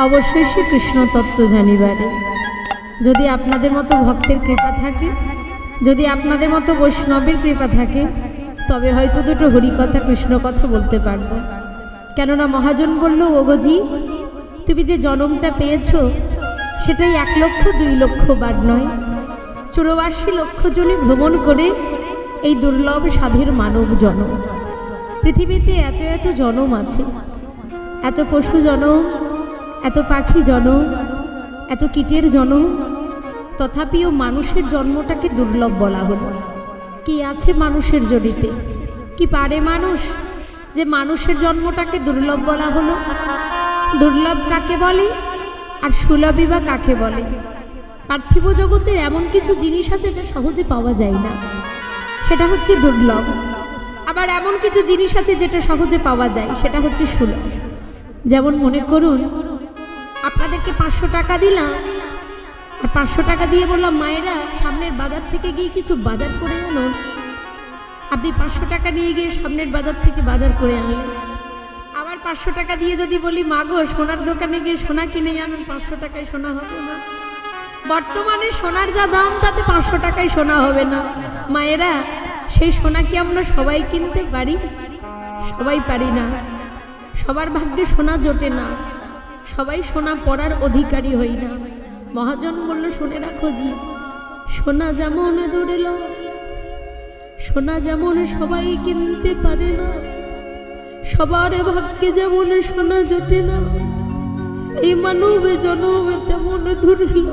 অবশ্যই সে কৃষ্ণ তত্ত্ব জানিবারে। যদি আপনাদের মতো ভক্তের কৃপা থাকে, যদি আপনাদের মতো বৈষ্ণবের কৃপা থাকে, তবে হয়তো দুটো হরিকথা কৃষ্ণ কথা বলতে পারবো। কেননা মহাজন বলল, ওগোজি তুমি যে জনমটা পেয়েছ সেটাই 1 লক্ষ 2 লক্ষ বার নয়, 84 লক্ষ জনে ভ্রমণ করে এই দুর্লভ সাধের মানব জনম। পৃথিবীতে এত এত জনম আছে, এত পশু জনম, এত পাখি জনম, এত কীটের জনম, তথাপিও মানুষের জন্মটাকে দুর্লভ বলা হলো। কি আছে মানুষের জড়িতে? কি পারে মানুষ যে মানুষের জন্মটাকে দুর্লভ বলা হলো? দুর্লভ কাকে বলে আর সুলভই বা কাকে বলে? পার্থিব জগতের এমন কিছু জিনিস আছে যা সহজে পাওয়া যায় না, সেটা হচ্ছে দুর্লভ। আবার এমন কিছু জিনিস আছে যেটা সহজে পাওয়া যায়, সেটা হচ্ছে সুলভ। যেমন মনে করুন, আপনাদেরকে 500 টাকা দিলাম, আর 500 টাকা দিয়ে বললাম মায়েরা সামনের বাজার থেকে গিয়ে কিছু বাজার করে আনুন। আপনি 500 টাকা নিয়ে গিয়ে সামনের বাজার থেকে বাজার করে আনলেন। আবার 500 টাকা দিয়ে যদি বলি মা গো সোনার দোকানে গিয়ে সোনা কিনে আনুন, 500 টাকায় সোনা হবে না। বর্তমানে সোনার যা দাম তাতে 500 টাকায় সোনা হবে না। মায়েরা, সেই সোনা কি আমরা সবাই কিনতে পারি? সবাই পারি না। সবার ভাগ্যে সোনা জোটে না, সবাই সোনা পরার অধিকারী হই না। মহাজন বলল, শুনে রাখো জি, সোনা যেমন ধরেল, সোনা যেমন সবাই কিনতে পারে না, সবার ভাগ্যে যেমন সোনা জোটে না, এই মানব জনমে তেমন ধরিল।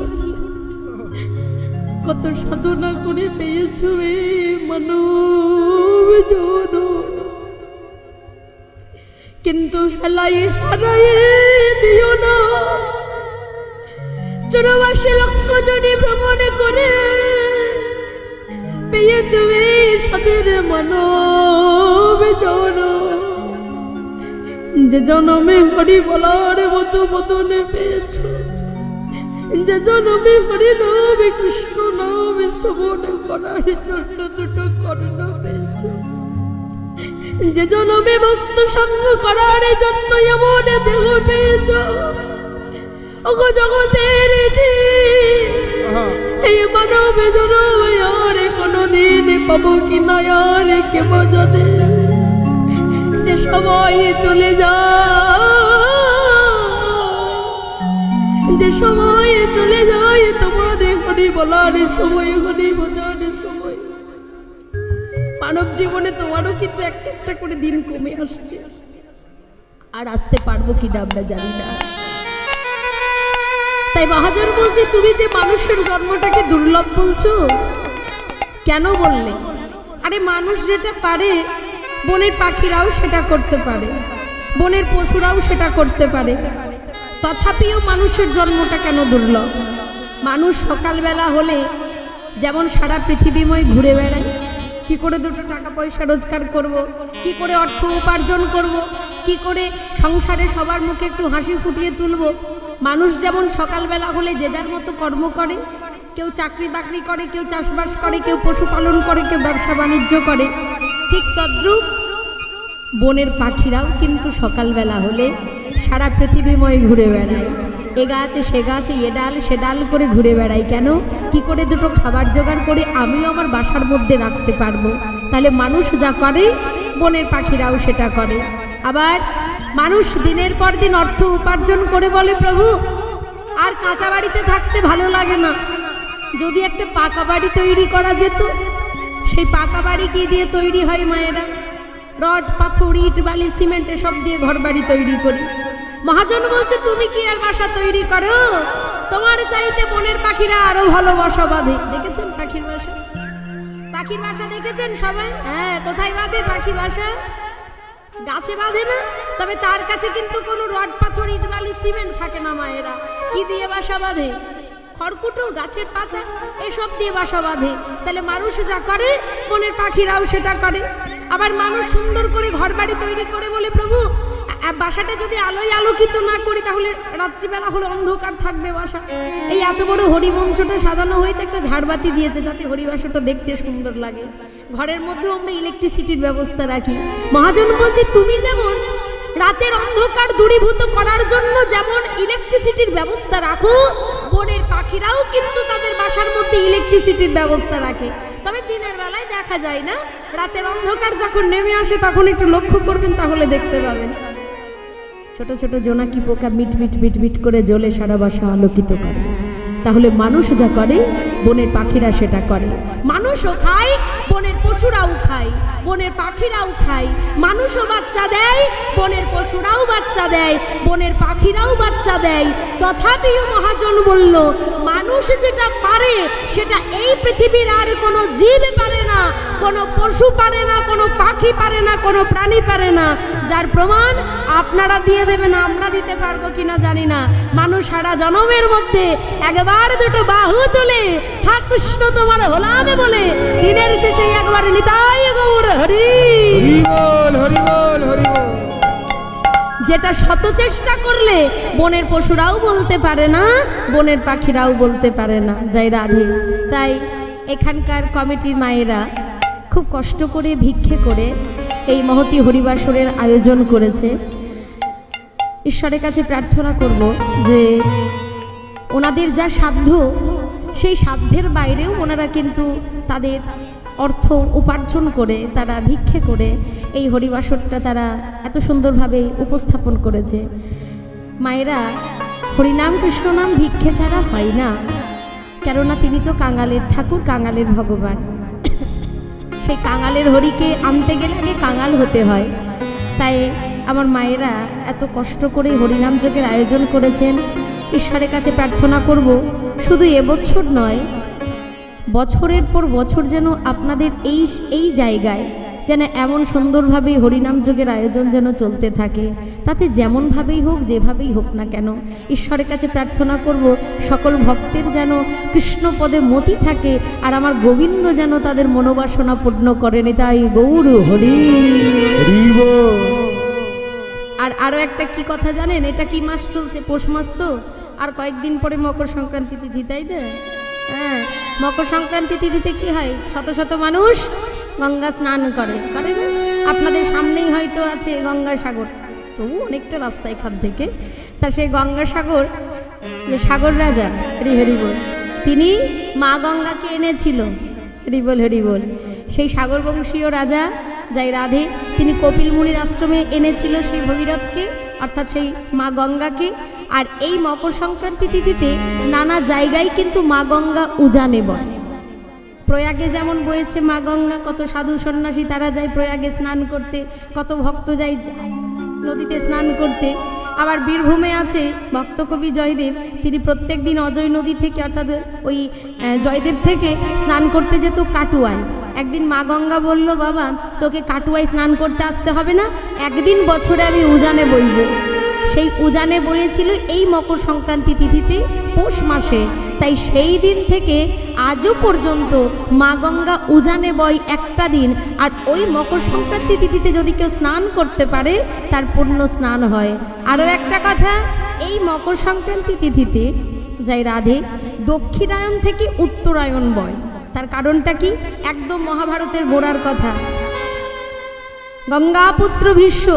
কত সাধনা করে পেয়েছ এ মানব জনম, কিন্তু হেলাই হারাই দিও না। 84 লক্ষ জনে ভ্রমণ করে পেয়েছ এই সাধের মানব জনম। যে জনমে হরি বলার মতো বদনে পেয়েছ, যে জনমে হরি নামে কৃষ্ণ নামে শ্রবণ করার জন্য 2টো কর্ণ পেয়েছ, যে জনমে ভক্ত সঙ্গ করার জন্য এমন দেহ পেয়েছ, ওগো জগতের এই মানব জনম আর কোনদিন পাবো কি না আর কে জানে। যে সময় চলে যায়, যে সময় চলে যায় তোমার হরি বলার সময়, হরি বোঝার সময়। মানব জীবনে তোমারও কিন্তু একটা একটা করে দিন কমে আসছে, আর আসতে পারবো কিনা আমরা জানি না। তাই মহাজন বলছে, তুমি যে মানুষের জন্মটাকে দুর্লভ বলছো, কেন বললে? আরে মানুষ যেটা পারে বনের পাখিরাও সেটা করতে পারে, বনের পশুরাও সেটা করতে পারে, তথাপিও মানুষের জন্মটা কেন দুর্লভ? মানুষ সকালবেলা হলে যেমন সারা পৃথিবীময় ঘুরে বেড়ায়, কি করে 2টো টাকা পয়সা রোজগার করব, কি করে অর্থ উপার্জন করব, কি করে সংসারে সবার মুখে একটু হাসি ফুটিয়ে তুলব। মানুষ যেমন সকালবেলা হলে যে যার মতো কর্ম করে, কেউ চাকরি বাকরি করে, কেউ চাষবাস করে, কেউ পশুপালন করে, কেউ ব্যবসা বাণিজ্য করে, ঠিক তদ্রূপ বনের পাখিরাও কিন্তু সকালবেলা হলে সারা পৃথিবীময় ঘুরে বেড়ায়। এ গাছ সে গাছ, এ ডাল সে ডাল করে ঘুরে বেড়াই। কেন? কি করে 2টো খাবার জোগাড় করে আমিও আমার বাসার মধ্যে রাখতে পারবো। তাহলে মানুষ যা করে বনের পাখিরাও সেটা করে। আবার মানুষ দিনের পর দিন অর্থ উপার্জন করে বলে, প্রভু আর কাঁচা বাড়িতে থাকতে ভালো লাগে না, যদি একটা পাকা বাড়ি তৈরি করা যেত। সেই পাকা বাড়ি কি দিয়ে তৈরি হয় মায়েরা? রড পাথর ইট বালি সিমেন্ট এসব দিয়ে ঘর বাড়ি তৈরি করি। মহাজন বলছে, তুমি কি আর বাসা তৈরি করো? তোমার চাইতে বনের পাখিরা আরো ভালো বাসা বাঁধে। দেখেছেন পাখির বাসা? পাখির বাসা দেখেছেন সবাই? হ্যাঁ, কোথায় বাঁধে পাখি বাসা? গাছে বাঁধে না। তবে তার কাছে কিন্তু কোনো রড পাথর ইট বালি সিমেন্ট থাকে না। মায়েরা কি দিয়ে বাসা বাঁধে? খড়কুটো, গাছের পাতা, এসব দিয়ে বাসা বাঁধে। তাহলে মানুষ যা করে বনের পাখিরাও সেটা করে। আবার মানুষ সুন্দর করে ঘর বাড়ি তৈরি করে বলে, প্রভু বাসাটা যদি আলোয় আলোকিত না করি তাহলে রাত্রিবেলা হলে অন্ধকার থাকবে বাসা। এই এত বড় হরিমঞ্চটা সাজানো হয়েছে, একটা ঝাড়বাতি দিয়েছে যাতে হরিবাসাটা দেখতে সুন্দর লাগে। ঘরের মধ্যেও আমরা ইলেকট্রিসিটির ব্যবস্থা রাখি। মহাজন বলছে, তুমি যেমন রাতের অন্ধকার দূরীভূত করার জন্য যেমন ইলেকট্রিসিটির ব্যবস্থা রাখো, বনের পাখিরাও কিন্তু তাদের বাসার মধ্যে ইলেকট্রিসিটির ব্যবস্থা রাখে। তবে দিনের বেলায় দেখা যায় না, রাতের অন্ধকার যখন নেমে আসে তখন একটু লক্ষ্য করবেন, তাহলে দেখতে পাবেন ছোট ছোট জোনাকি পোকা মিট মিট মিট মিট করে জ্বলে সারা বাসা আলোকিত করে। তাহলে মানুষ যা করে বনের পাখিরা সেটা করে। মানুষও খায়, বনের পশুরাও খায়, বনের পাখিরাও খায়। মানুষও বাচ্চা দেয়, বনের পশুরাও বাচ্চা দেয়, বনের পাখিরাও বাচ্চা দেয়। তথাপিও মহাজন বলল, মানুষ যেটা পারে সেটা এই পৃথিবীর আর কোনো জীব পারে না, কোনো পশু পারে না, কোনো পাখি পারে না, কোনো প্রাণী পারে না। যার প্রমাণ আপনারা দিয়ে দেবেন, আমরা দিতে পারবো কিনা জানি না। মানুষ সারা জনমের মধ্যে একবার দুটো বাহু তুলে হা কৃষ্ণ তোমার হলামে বলে দিনের শেষে একবার নিতাই গৌর হরি বল, হরি বল, হরি বল। যেটা শত চেষ্টা করলে বনের পশুরাও বলতে পারে না, বনের পাখিরাও বলতে পারে না। জয় রাধে। তাই এখানকার কমিটির মায়েরা খুব কষ্ট করে ভিক্ষে করে এই মহতী হরিবাসরের আয়োজন করেছে। ঈশ্বরের কাছে প্রার্থনা করব যে ওনাদের যা সাধ্য, সেই সাধ্যের বাইরেও ওনারা কিন্তু তাদের অর্থ উপার্জন করে, তারা ভিক্ষে করে এই হরিবাসরটা তারা এত সুন্দরভাবে উপস্থাপন করেছে। মায়েরা, হরিনাম কৃষ্ণনাম ভিক্ষে ছাড়া হয় না, কেননা তিনি তো কাঙালের ঠাকুর, কাঙালের ভগবান। সেই কাঙালের হরিকে আনতে গেলে আগে কাঙাল হতে হয়। তাই আমার মায়েরা এত কষ্ট করে হরিনাম যজ্ঞের আয়োজন করেছেন। ঈশ্বরের কাছে প্রার্থনা করব শুধু এবছর নয়, বছরের পর বছর যেন আপনাদের এই জায়গায় যেন এমন সুন্দরভাবে হরিনাম যজ্ঞের আয়োজন যেন চলতে থাকে। তাতে যেমনভাবেই হোক, যেভাবেই হোক না কেন, ঈশ্বরের কাছে প্রার্থনা করব সকল ভক্তের যেন কৃষ্ণপদে মতি থাকে, আর আমার গোবিন্দ যেন তাদের মনোবাসনা পূর্ণ করেন। তাই গৌর হরি। আর আরও একটা কি কথা জানেন? এটা কি মাস চলছে? পৌষ মাস তো, আর কয়েকদিন পরে মকর সংক্রান্তি তিথি, তাই না? হ্যাঁ, মকর সংক্রান্তি তিথিতে কি হয়? শত শত মানুষ গঙ্গা স্নান করে না? আপনাদের সামনেই হয়তো আছে গঙ্গাসাগর, তবু অনেকটা রাস্তা এখান থেকে। তা সেই গঙ্গাসাগর, যে সাগর রাজা হরিবল, তিনি মা গঙ্গাকে এনেছিল। হরিবল। সেই সাগর বংশীয় রাজা যাই রাধে, তিনি কপিল মুনির আশ্রমে এনেছিল সেই ভগীরথকে, অর্থাৎ সেই মা গঙ্গাকে। আর এই মকর সংক্রান্তি তিথিতে নানা জায়গায় কিন্তু মা গঙ্গা উজানে বয়। প্রয়াগে যেমন বয়েছে মা গঙ্গা, কত সাধু সন্ন্যাসী তারা যায় প্রয়াগে স্নান করতে, কত ভক্ত যায় নদীতে স্নান করতে। আবার বীরভূমে আছে ভক্ত কবি জয়দেব, তিনি প্রত্যেক দিন অজয় নদী থেকে, অর্থাৎ ওই জয়দেব থেকে স্নান করতে যেত কাটুয়ায়। একদিন মা গঙ্গা বলল, বাবা তোকে কাটুয়ায় স্নান করতে আসতে হবে না, একদিন বছরে আমি উজানে বইব। সেই উজানে বয়েছিল এই মকর সংক্রান্তি তিথিতে, পৌষ মাসে। তাই সেই দিন থেকে আজও পর্যন্ত মা গঙ্গা উজানে বয় একটা দিন। আর ওই মকর সংক্রান্তি তিথিতে যদি কেউ স্নান করতে পারে তার পূর্ণ স্নান হয়। আরও একটা কথা, এই মকর সংক্রান্তি তিথিতে যাই রাধে, দক্ষিণায়ন থেকে উত্তরায়ণ বয়। তার কারণটা কি? একদম মহাভারতের গোড়ার কথা। গঙ্গাপুত্র ভীষ্ম,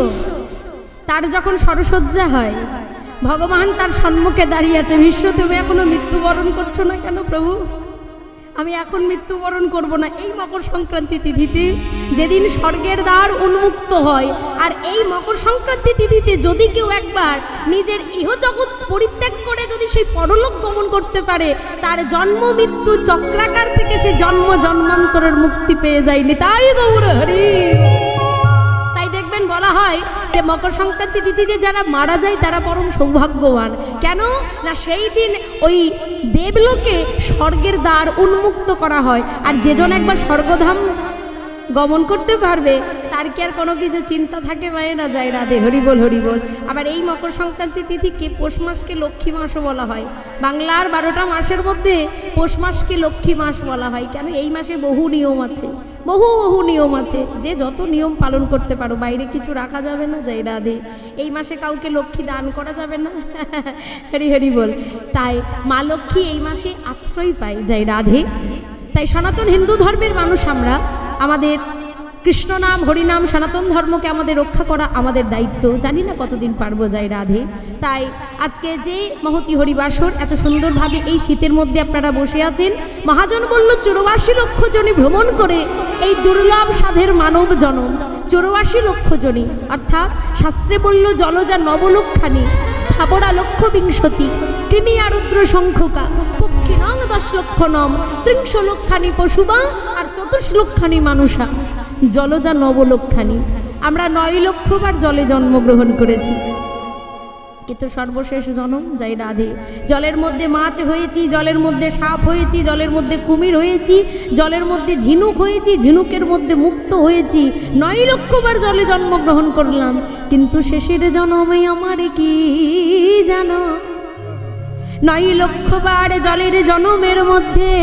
তার যখন সরসজ্জা হয়, ভগবান তার সম্মুখে দাঁড়িয়ে আছে, ভীষ্ম তুমি এখনো মৃত্যুবরণ করছো না কেন প্রভু? আমি এখন মৃত্যুবরণ করব না। এই মকর সংক্রান্তি তিথিতে যেদিন স্বর্গের দ্বার উন্মুক্ত হয়, আর এই মকর সংক্রান্তি তিথিতে যদি কেউ একবার নিজের ইহজগৎ পরিত্যাগ করে যদি সেই পরলোক গমন করতে পারে, তার জন্ম মৃত্যু চক্রাকার থেকে সে জন্ম জন্মান্তরের মুক্তি পেয়ে যায়নি। তাই গৌর হরি। তাই দেখবেন বলা হয় যে মকর সংক্রান্তি তিথিতে যারা মারা যায় তারা পরম সৌভাগ্যবান। কেন না সেই দিন ওই দেবলোকে স্বর্গের দ্বার উন্মুক্ত করা হয়, আর যেজন একবার স্বর্গধাম গমন করতে পারবে তার কি আর কোনো কিছু চিন্তা থাকে? মায়েরা যায় রাধে, হরিবল হরিবল। আবার এই মকর সংক্রান্তি তিথিকে পৌষ মাসকে লক্ষ্মী মাসও বলা হয়। বাংলার 12টা মাসের মধ্যে পৌষ মাসকে লক্ষ্মী মাস বলা হয়। কেন? এই মাসে বহু নিয়ম আছে, বহু নিয়ম আছে, যে যত নিয়ম পালন করতে পারো, বাইরে কিছু রাখা যাবে না। যাই রাধে। এই মাসে কাউকে লক্ষ্মী দান করা যাবে না। হরি বল। তাই মা লক্ষ্মী এই মাসে আশ্রয় পায়। যাই রাধে। তাই সনাতন হিন্দু ধর্মের মানুষ আমরা, আমাদের কৃষ্ণ নাম হরিনাম সনাতন ধর্মকে আমাদের রক্ষা করা আমাদের দায়িত্ব। জানি না কতদিন পারবো যাই রাধে। তাই আজকে যে মহতি হরিবাসর এত সুন্দরভাবে এই শীতের মধ্যে আপনারা বসে আছেন, মহাজন বলল 84 লক্ষ জনি ভ্রমণ করে এই দুর্লভ সাধের মানব জনম 84 লক্ষ জনি, অর্থাৎ শাস্ত্রে বলল জলজা নবলক্ষানি স্থাবরা লক্ষ বিংশতি কৃমি আরুদ্র সংখ্যকা পক্ষী নং 10 লক্ষ নম 30 লক্ষানি পশুবা আর 24 লক্ষানি মানুষা জলজা নবলক্ষানি। আমরা 9 লক্ষবার জলে জন্মগ্রহণ করেছি, কিন্তু সর্বশেষ জন্ম যাই রাধে। জলের মধ্যে মাছ হয়েছি, জলের মধ্যে সাপ হয়েছি, জলের মধ্যে কুমির হয়েছি, জলের মধ্যে ঝিনুক হয়েছি, ঝিনুকের মধ্যে মুক্ত হয়েছি, 9 লক্ষবার জলে জন্মগ্রহণ করলাম, কিন্তু শেষের জন্মে আমার কি জানো? 9 লক্ষবার জলের জন্মের মধ্যে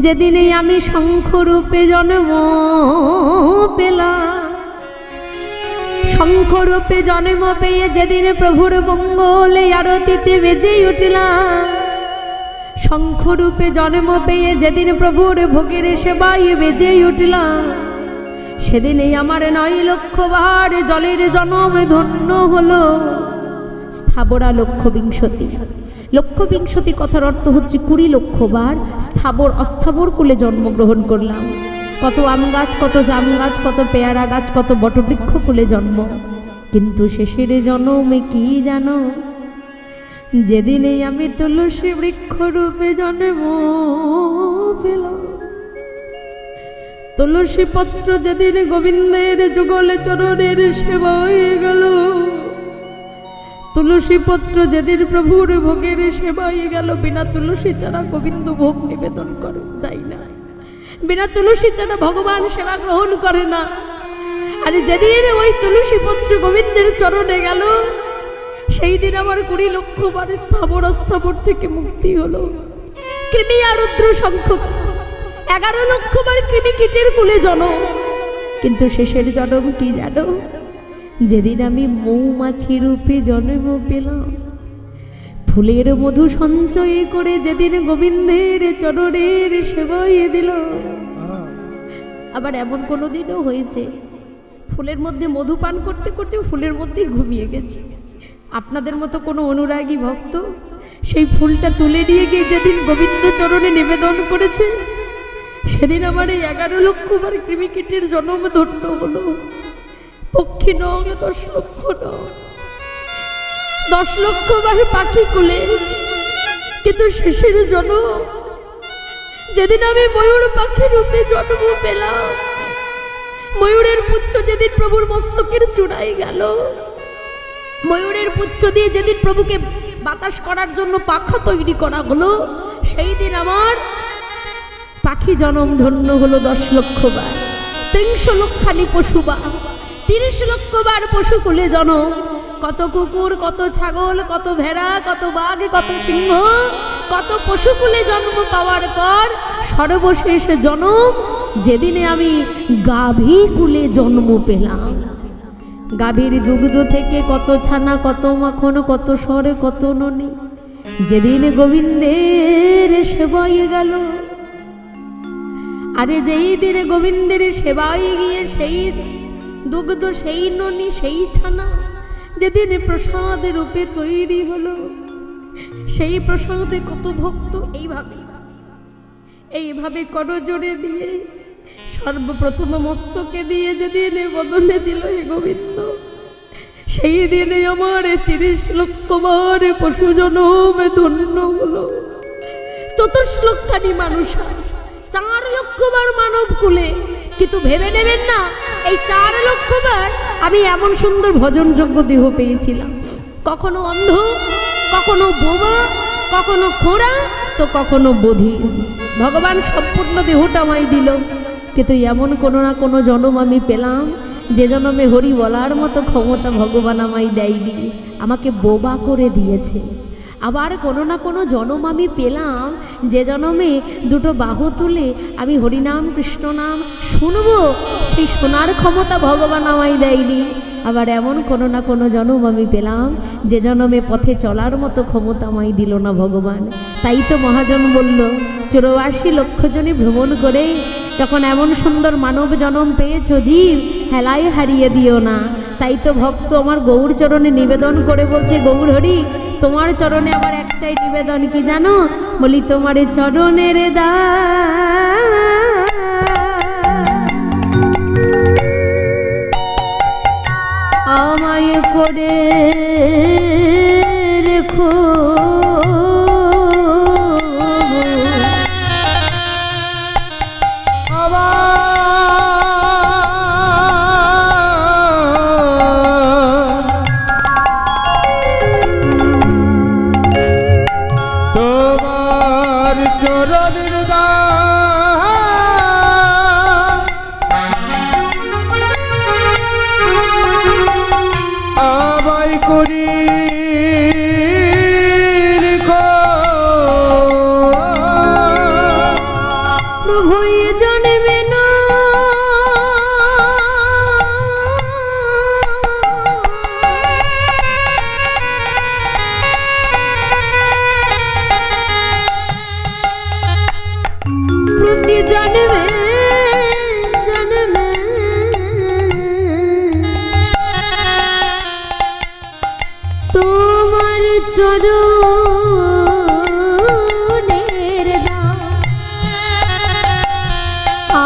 যেদিনে আমি শঙ্খরূপে জন্ম পেলাম, শঙ্খরূপে জন্ম পেয়ে যেদিন প্রভুর মঙ্গলে আরতিতে বেজে উঠলাম, শঙ্খরূপে জন্ম পেয়ে যেদিন প্রভুর ভোগের সেবায় বেজে উঠলাম, সেদিনেই আমার 9 লক্ষবার জলের জন্ম ধন্য হলো। স্থাবরা লক্ষ বিংশতি, লক্ষ বিংশতি কথার অর্থ হচ্ছে 20 লক্ষবার স্থাবর অস্থাবর কুলে জন্মগ্রহণ করলাম। কত আম গাছ, কত জাম গাছ, কত পেয়ারা গাছ, কত বটবৃক্ষ কুলে জন্ম, কিন্তু শেষের জন্মে কি জানো? যেদিনে আমি তুলসী বৃক্ষরূপে জন্ম পেলাম, তুলসী পত্র যেদিন গোবিন্দের যুগলে চরণের সেবা হয়ে গেল, তুলসী পত্র যেদিন প্রভুর ভোগের সেবা হয়ে গেল, বিনা তুলসী ছাড়া গোবিন্দ ভোগ নিবেদন করে যাই না, বিনা তুলসী ছাড়া ভগবান সেবা গ্রহণ করে না। আর যেদিন ওই তুলসী পত্র গোবিন্দের চরণে গেল, সেই দিন আমার 20 লক্ষবার স্থাবর অস্থাবর থেকে মুক্তি হলো। কৃমি আরুদ্র সংখ্যক 11 লক্ষবার কৃমি কীটের কুলে জন্ম, কিন্তু শেষের জন্ম কি জানো? যেদিন আমি মৌমাছি রূপে জন্ম পেলাম, ফুলের মধু সঞ্চয় করে যেদিন গোবিন্দের চরণের সেবায় দিল। আবার এমন কোনো দিনও হয়েছে ফুলের মধ্যে মধু পান করতে করতে ফুলের মধ্যেই ঘুমিয়ে গেছি। আপনাদের মতো কোনো অনুরাগী ভক্ত সেই ফুলটা তুলে নিয়ে গিয়ে যেদিন গোবিন্দ চরণে নিবেদন করেছে, সেদিন আমার এই 11 লক্ষবার কৃমিকীটের জন্ম ধন্য হলো। পক্ষী নং 10 লক্ষ নং 10 লক্ষবার পাখি কুলে, কিন্তু শেষের জন্ম যেদিন আমি ময়ূর পাখি রূপে জন্ম পেলাম, ময়ূরের পুচ্ছ যেদিন প্রভুর মস্তকের চূড়ায় গেল, ময়ূরের পুচ্ছ দিয়ে যেদিন প্রভুকে বাতাস করার জন্য পাখা তৈরি করা হলো, সেই দিন আমার পাখি জন্ম ধন্য হলো 10 লক্ষবার। 300 লক্ষানি পশুবার, 30 লক্ষবার পশুকুলে জন্ম, কত কুকুর, কত ছাগল, কত ভেড়া, কত বাঘ, কত সিংহ, কত পশুকুলে জন্ম পাওয়ার পর সর্বশেষ জন্ম যেদিনে আমি গাভী কুলে জন্ম পেলাম। গাভীর দুগ্ধ থেকে কত ছানা, কত মাখন, কত সরে, কত ননি, যেদিন গোবিন্দের সেবায় গেল। আরে যেই দিনে গোবিন্দের সেবায় গিয়ে সেই দুগ্ধ, সেই ননি, সেই ছানা যেদিন প্রসাদ রূপে তৈরি হলো, সেই প্রসাদে কত ভক্ত এইভাবে করজোড়ে দিয়ে সর্বপ্রথম মস্তকে দিয়ে যেদিন বদলে দিল হে গোবিন্দ, সেই দিনে আমার 30 লক্ষবার পশু জন্মে ধন্য হলো। 24 লক্ষানি মানুষ, 4 লক্ষবার মানব কুলে, কিন্তু ভেবে নেবেন না এই 4 লক্ষবার আমি এমন সুন্দর ভজনযোগ্য দেহ পেয়েছিলাম। কখনো অন্ধ, কখনো বোবা, কখনো খোঁড়া, তো কখনো বধির। ভগবান সম্পূর্ণ দেহটা আমায় দিল, কিন্তু এমন কোনো না কোনো জন্ম আমি পেলাম যে জন্মে হরি বলার মতো ক্ষমতা ভগবান আমায় দেয়নি, আমাকে বোবা করে দিয়েছে। আবার কোনো না কোনো জন্ম আমি পেলাম যে জন্মে দুটো বাহু তুলে আমি হরিনাম কৃষ্ণ নাম শুনবো, সেই শোনার ক্ষমতা ভগবান আমায় দেয়নি। আবার এমন কোনো না কোনো জন্ম আমি পেলাম যে জন্মে পথে চলার মতো ক্ষমতা আমায় দিল না ভগবান। তাই তো মহাজন বলল 84 লক্ষ জনে ভ্রমণ করে যখন এমন সুন্দর মানব জনম পেয়েছো জীব, হেলায় হারিয়ে দিও না। তাই তো ভক্ত আমার গৌর চরণে নিবেদন করে বলছে, গৌর হরি তোমার চরণে আমার একটাই নিবেদন, কি জানো? বলি তোমার চরণের আমায় করে রেখো, তোমার চরণের আমায় করি রেখো, প্রভু জন্মে না প্রতি জন্মে জন্মে তোমার চরণের দান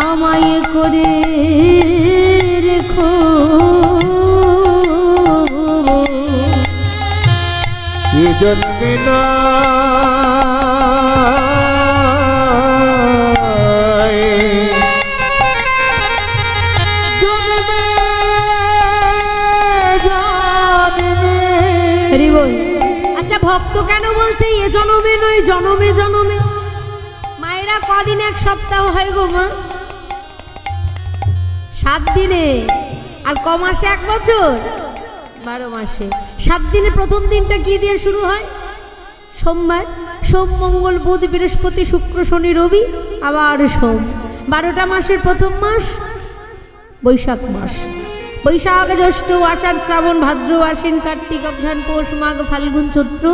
আমায় করে রেখো, এ জন্মে না হরি বল। আচ্ছা ভক্ত কেন বলছে এ জনমে নয় জনমে জনমে? মায়েরা কদিন এক সপ্তাহ হয় গো মা? 7 দিনে। আর ক মাসে 1 বছর? 12 মাসে। 7 দিনে প্রথম দিনটা কি দিয়ে শুরু হয়? সোমবার। সোম মঙ্গল বুধ বৃহস্পতি শুক্র শনি রবি, আবার সোম। 12টা মাসের প্রথম মাস বৈশাখ মাস। বৈশাখ জ্যৈষ্ঠ আষাঢ় শ্রাবণ ভাদ্র আশ্বিন কার্তিক অঘ্রাণ পৌষ মাঘ ফাল্গুন চৈত্র,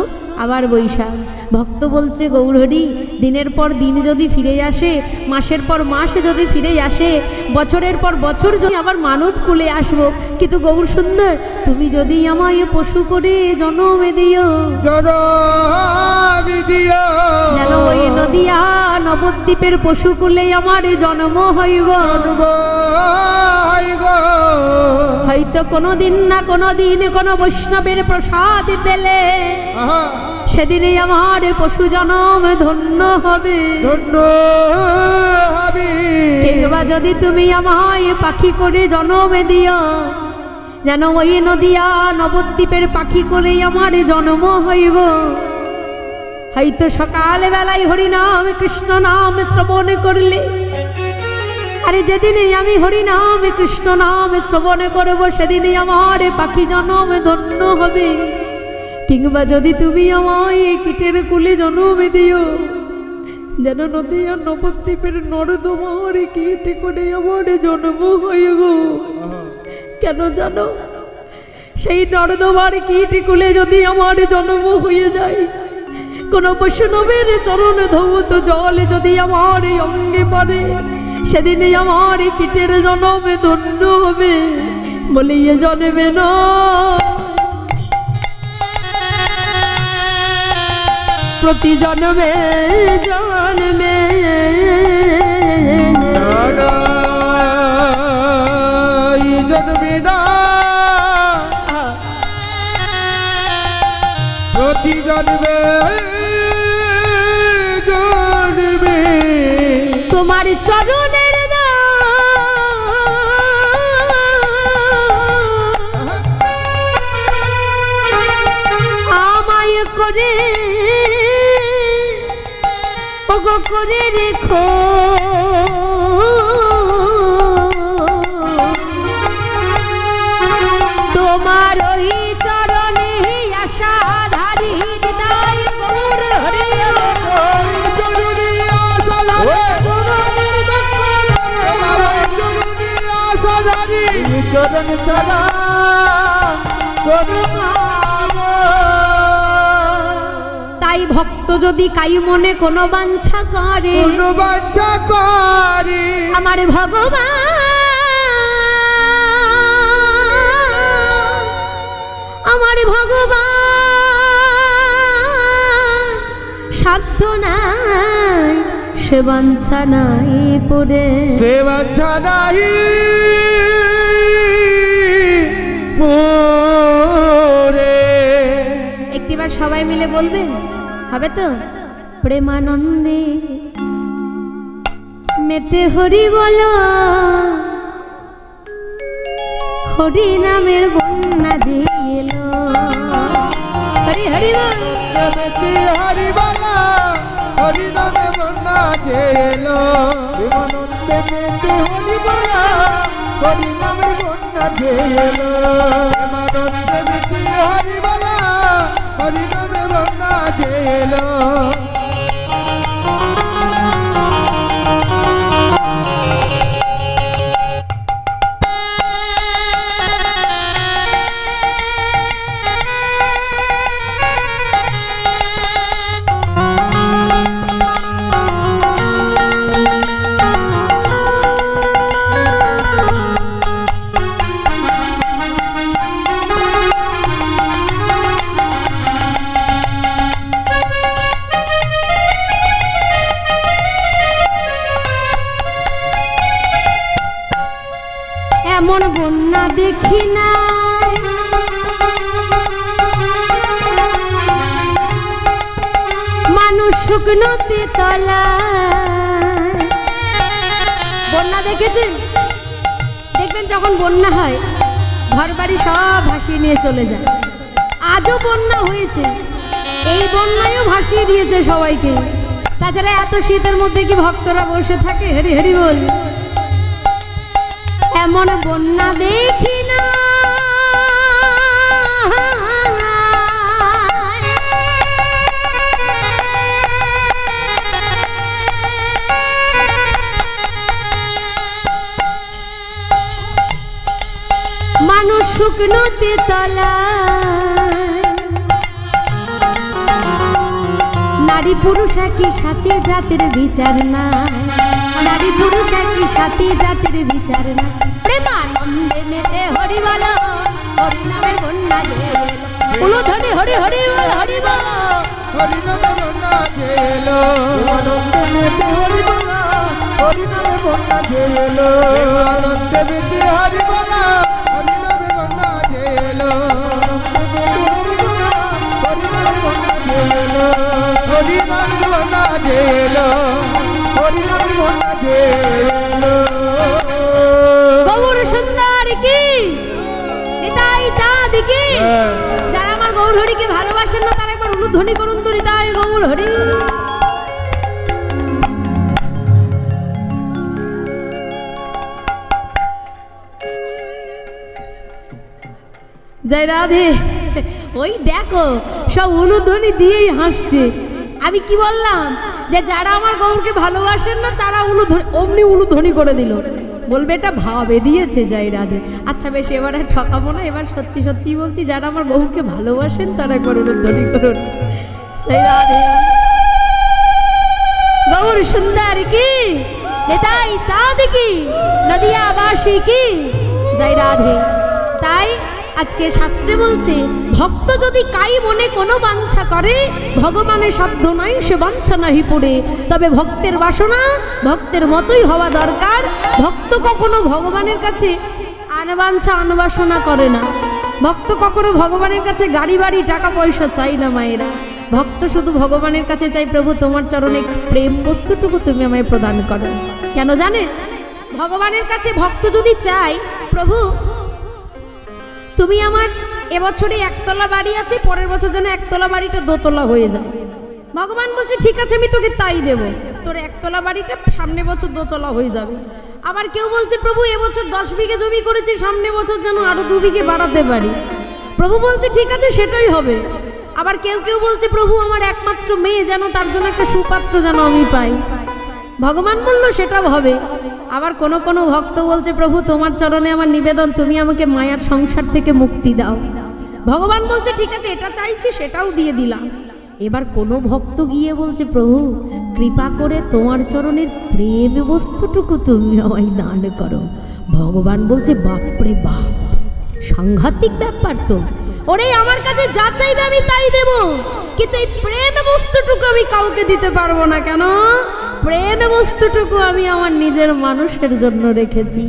আবার বৈশাখ। ভক্ত বলছে গৌর হরি দিনের পর দিন যদি ফিরে আসে, মাসের পর মাস যদি ফিরে আসে, বছরের পর বছর যদি আবার মানব কুলে আসবো, কিন্তু গৌর সুন্দর তুমি যদি আমায় পশু করে জনমে দিও, যেন ওই নদিয়া নবদ্বীপের পশুকুলে আমার জন্ম হইব। হয়তো কোনোদিন না কোনোদিন কোনো বৈষ্ণবের প্রসাদ পেলে সেদিনে আমার পশু জনম ধন্য হবে, ধন্য হবে। কিংবা যদি তুমি আমায় পাখি করে জন্ম দিও, যেন ওই নদিয়া নবদ্বীপের পাখি করে আমার জন্ম হইব। হয়তো সকাল বেলায় হরিনাম কৃষ্ণ নাম শ্রবণ করলে, আরে যেদিনে আমি হরিনাম কৃষ্ণ নাম শ্রবণ করব সেদিনে আমার পাখি জন্ম ধন্য হবে। কিংবা যদি তুমি আমায় কীটের কুলে জন্ম দিও, যেন নদিয়া নবদ্বীপের নর্দমার কীট করে আমার জন্ম হইব। কেন জানো? সেই নর্দমার কীট কুলে যদি আমার জন্ম হয়ে যায়, কোন বৈষ্ণবের চরণ ধৌত জল যদি আমার অঙ্গে পড়ে, সেদিনে আমার কীটের জন্মে ধন্য হবে। বলে এ জন্মে না প্রতি জন্মে জন্মে জন্মে না প্রতি জন্মে জন্মে তোমার চরণের আমায় করে ওগো করে রেখো, তোমার ওই চরণে আশাধারী হৃদয় গৌর হরি চরণ চলা তাই ভক্ত যদি কাই মনে কোনো বাঞ্ছা করে, কোনো বাঞ্ছা করে, আমার ভগবান, আমার ভগবান সাধ্য নাই সে বাঞ্ছা নাই পড়ে, সে বাঞ্ছা নাই পড়ে। একটিবার সবাই মিলে বলবেন, হবে তো? প্রেমানন্দে মেতে হরি বলো, হরি নামের বন্যা যে এলো, হরি হরি বল, মেতে হরি বলা, হরি নামে বন্যা যে এলো। প্রেমানন্দে মেতে হরি বলা, হরি নামে বন্যা যে এলো। প্রেমানন্দে মেতে হরি বলা, হরি নামে বন্যা যে এলো। এমন বন্যা দেখি না, মানুষ শুকনোতে তলা। বন্যা দেখেছেন? দেখবেন যখন বন্যা হয় ঘর বাড়ি সব ভাসিয়ে নিয়ে চলে যায়। আজও বন্যা হয়েছে, এই বন্যায়ও ভাসিয়ে দিয়েছে সবাইকে। তাছাড়া এত শীতের মধ্যে কি ভক্তরা বসে থাকে? হরি হরি বল। এমন বন্যা দেখি না, মানুষ শুকনোতে তলা। নারী পুরুষ একই সাথে জাতির বিচার নাই, নারী পুরুষ একই সাথে জাতির বিচার নাই। প্রেমানন্দে মেতে হরি বলো, হরি নামের বন্যা যে এলো। উলুধ্বনি হরি হরি বল, হরি বল, হরি নামে বন্যা যে এলো। প্রেমানন্দে মেতে হরি বলা, হরি নামে বন্যা যে এলো। প্রেমানন্দে মেতে হরি বলা, হরি নামে বন্যা যে এলো। হরি নামে বন্যা যে এলো, হরি নামে বন্যা যে এলো, হরি নামে বন্যা যে এলো। গৌর সুন্দর কি, নিতাই চাঁদ কি। যারা আমার গৌর হরিকে ভালোবাসেন না তারা একবার উলুধ্বনি করুন তো, নিতাই গৌর হরি। জয় রাধে। ওই দেখো সব উলুধ্বনি দিয়েই হাসছে। আমি কি বললাম যে যারা আমার গৌরকে ভালোবাসেন না তারা উলুধ্বনি, অমনি উলুধ্বনি করে দিল। বলবে এটা ভাবে দিয়েছে জয় রাধে। আচ্ছা বেশ, এবার আর ঠকাবো না, এবার সত্যি সত্যি বলছি, যারা আমার গৌরকে ভালোবাসেন তারা একবার উলুধ্বনি করুন। জয় রাধে। গৌর সুন্দর কি, নিতাই চাঁদ কি, নদিয়াবাসী কি, জয় রাধে। তাই আজকে শাস্ত্রে বলছে, ভক্ত যদি কাই মনে কোনো বাঞ্ছা করে, ভগবানের সাধ্য নাই সে বাঞ্ছা নাহি পড়ে। তবে ভক্তের বাসনা ভক্তের মতোই হওয়া দরকার। ভক্ত কখনো ভগবানের কাছে আনবাঞ্ছা আনবাসনা করে না। ভক্ত কখনো ভগবানের কাছে গাড়ি বাড়ি টাকা পয়সা চাই না মায়েরা। ভক্ত শুধু ভগবানের কাছে চাই, প্রভু তোমার চরণে প্রেম বস্তুটুকু তুমি আমায় প্রদান করো। কেন জানেন? ভগবানের কাছে ভক্ত যদি চাই, প্রভু তুমি আমার এবছরে একতলা বাড়ি আছে, পরের বছর যেন একতলা বাড়িটা দোতলা হয়ে যায়। ভগবান বলছে ঠিক আছে আমি তোকে তাই দেব, তোর একতলা বাড়িটা সামনে বছর দোতলা হয়ে যাবে। আবার কেউ বলছে প্রভু এবছর 10 বিঘে জমি করেছি, সামনে বছর যেন আরো 2 বিঘে বাড়াতে পারি। প্রভু বলছে ঠিক আছে সেটাই হবে। আবার কেউ কেউ বলছে প্রভু আমার একমাত্র মেয়ে, যেন তার জন্য একটা সুপাত্র যেন আমি পাই। ভগবান বলল সেটাও হবে। আবার কোন কোন ভক্ত বলছে প্রভু তোমার চরণে আমার নিবেদন, তুমি আমাকে মায়ার সংসার থেকে মুক্তি দাও। ভগবান বলছে ঠিক আছে এটা চাইছি সেটাও দিয়ে দিলাম। এবার কোনো ভক্ত গিয়ে বলছে, প্রভু কৃপা করে তোমার চরণের প্রেম বস্তুটুকু তুমি আমায় দান করো। ভগবান বলছে, বাপরে বাপ, সাংঘাতিক ব্যাপার তো। ওরে আমার কাছে যা চাইবে আমি তাই দেব, কিন্তু এই প্রেম বস্তুটুকু আমি কাউকে দিতে পারবো না। কেন? প্রেম বস্তুটুকু আমি আমার নিজের মানুষের জন্য রেখেছি।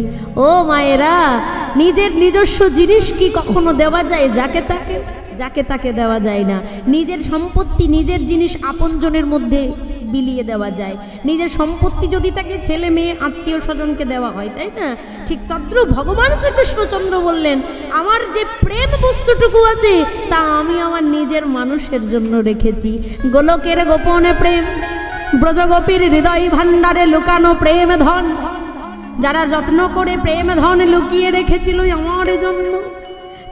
ও মায়েরা, নিজের নিজস্ব জিনিস কি কখনো দেওয়া যায় যাকে তাকে? যাকে তাকে দেওয়া যায় না। নিজের সম্পত্তি, নিজের জিনিস আপনজনের মধ্যে বিলিয়ে দেওয়া যায়। নিজের সম্পত্তি যদি তাকে ছেলে মেয়ে আত্মীয় স্বজনকে দেওয়া হয়, তাই না? ঠিক তদ্রূপ ভগবান শ্রীকৃষ্ণচন্দ্র বললেন, আমার যে প্রেম বস্তুটুকু আছে তা আমি আমার নিজের মানুষের জন্য রেখেছি। গোলকের গোপনে প্রেম, ব্রজগোপীর হৃদয় ভাণ্ডারে লুকানো প্রেম ধন, যারা যত্ন করে প্রেম ধন লুকিয়ে রেখেছিল আমার জন্য,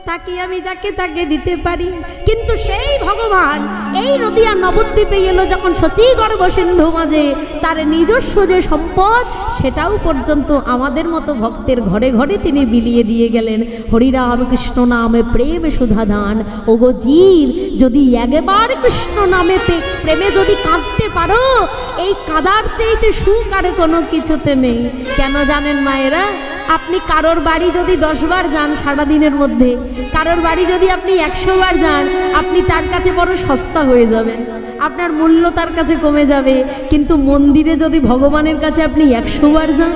তাকে আমি যাকে তাকে দিতে পারি। কিন্তু সেই ভগবান এই নদিয়া নবদ্বীপে এলো যখন শচীগর্ভ সিন্ধু মাঝে, তার নিজস্ব যে সম্পদ সেটাও পর্যন্ত আমাদের মতো ভক্তের ঘরে ঘরে তিনি বিলিয়ে দিয়ে গেলেন। হরিরাম কৃষ্ণ নামে প্রেম সুধা দান। ওগো জীব, যদি একবার কৃষ্ণ নামে প্রেমে যদি কাঁদতে পারো, এই কাঁদার চাইতে সুখ আর কোনো কিছুতে নেই। কেন জানেন মায়েরা? আপনি কারোর বাড়ি যদি 10 বার যান সারাদিনের মধ্যে, কারোর বাড়ি যদি আপনি 100 বার যান, আপনি তার কাছে বড় সস্তা হয়ে যাবেন, আপনার মূল্য তার কাছে কমে যাবে। কিন্তু মন্দিরে যদি ভগবানের কাছে আপনি 100 বার যান,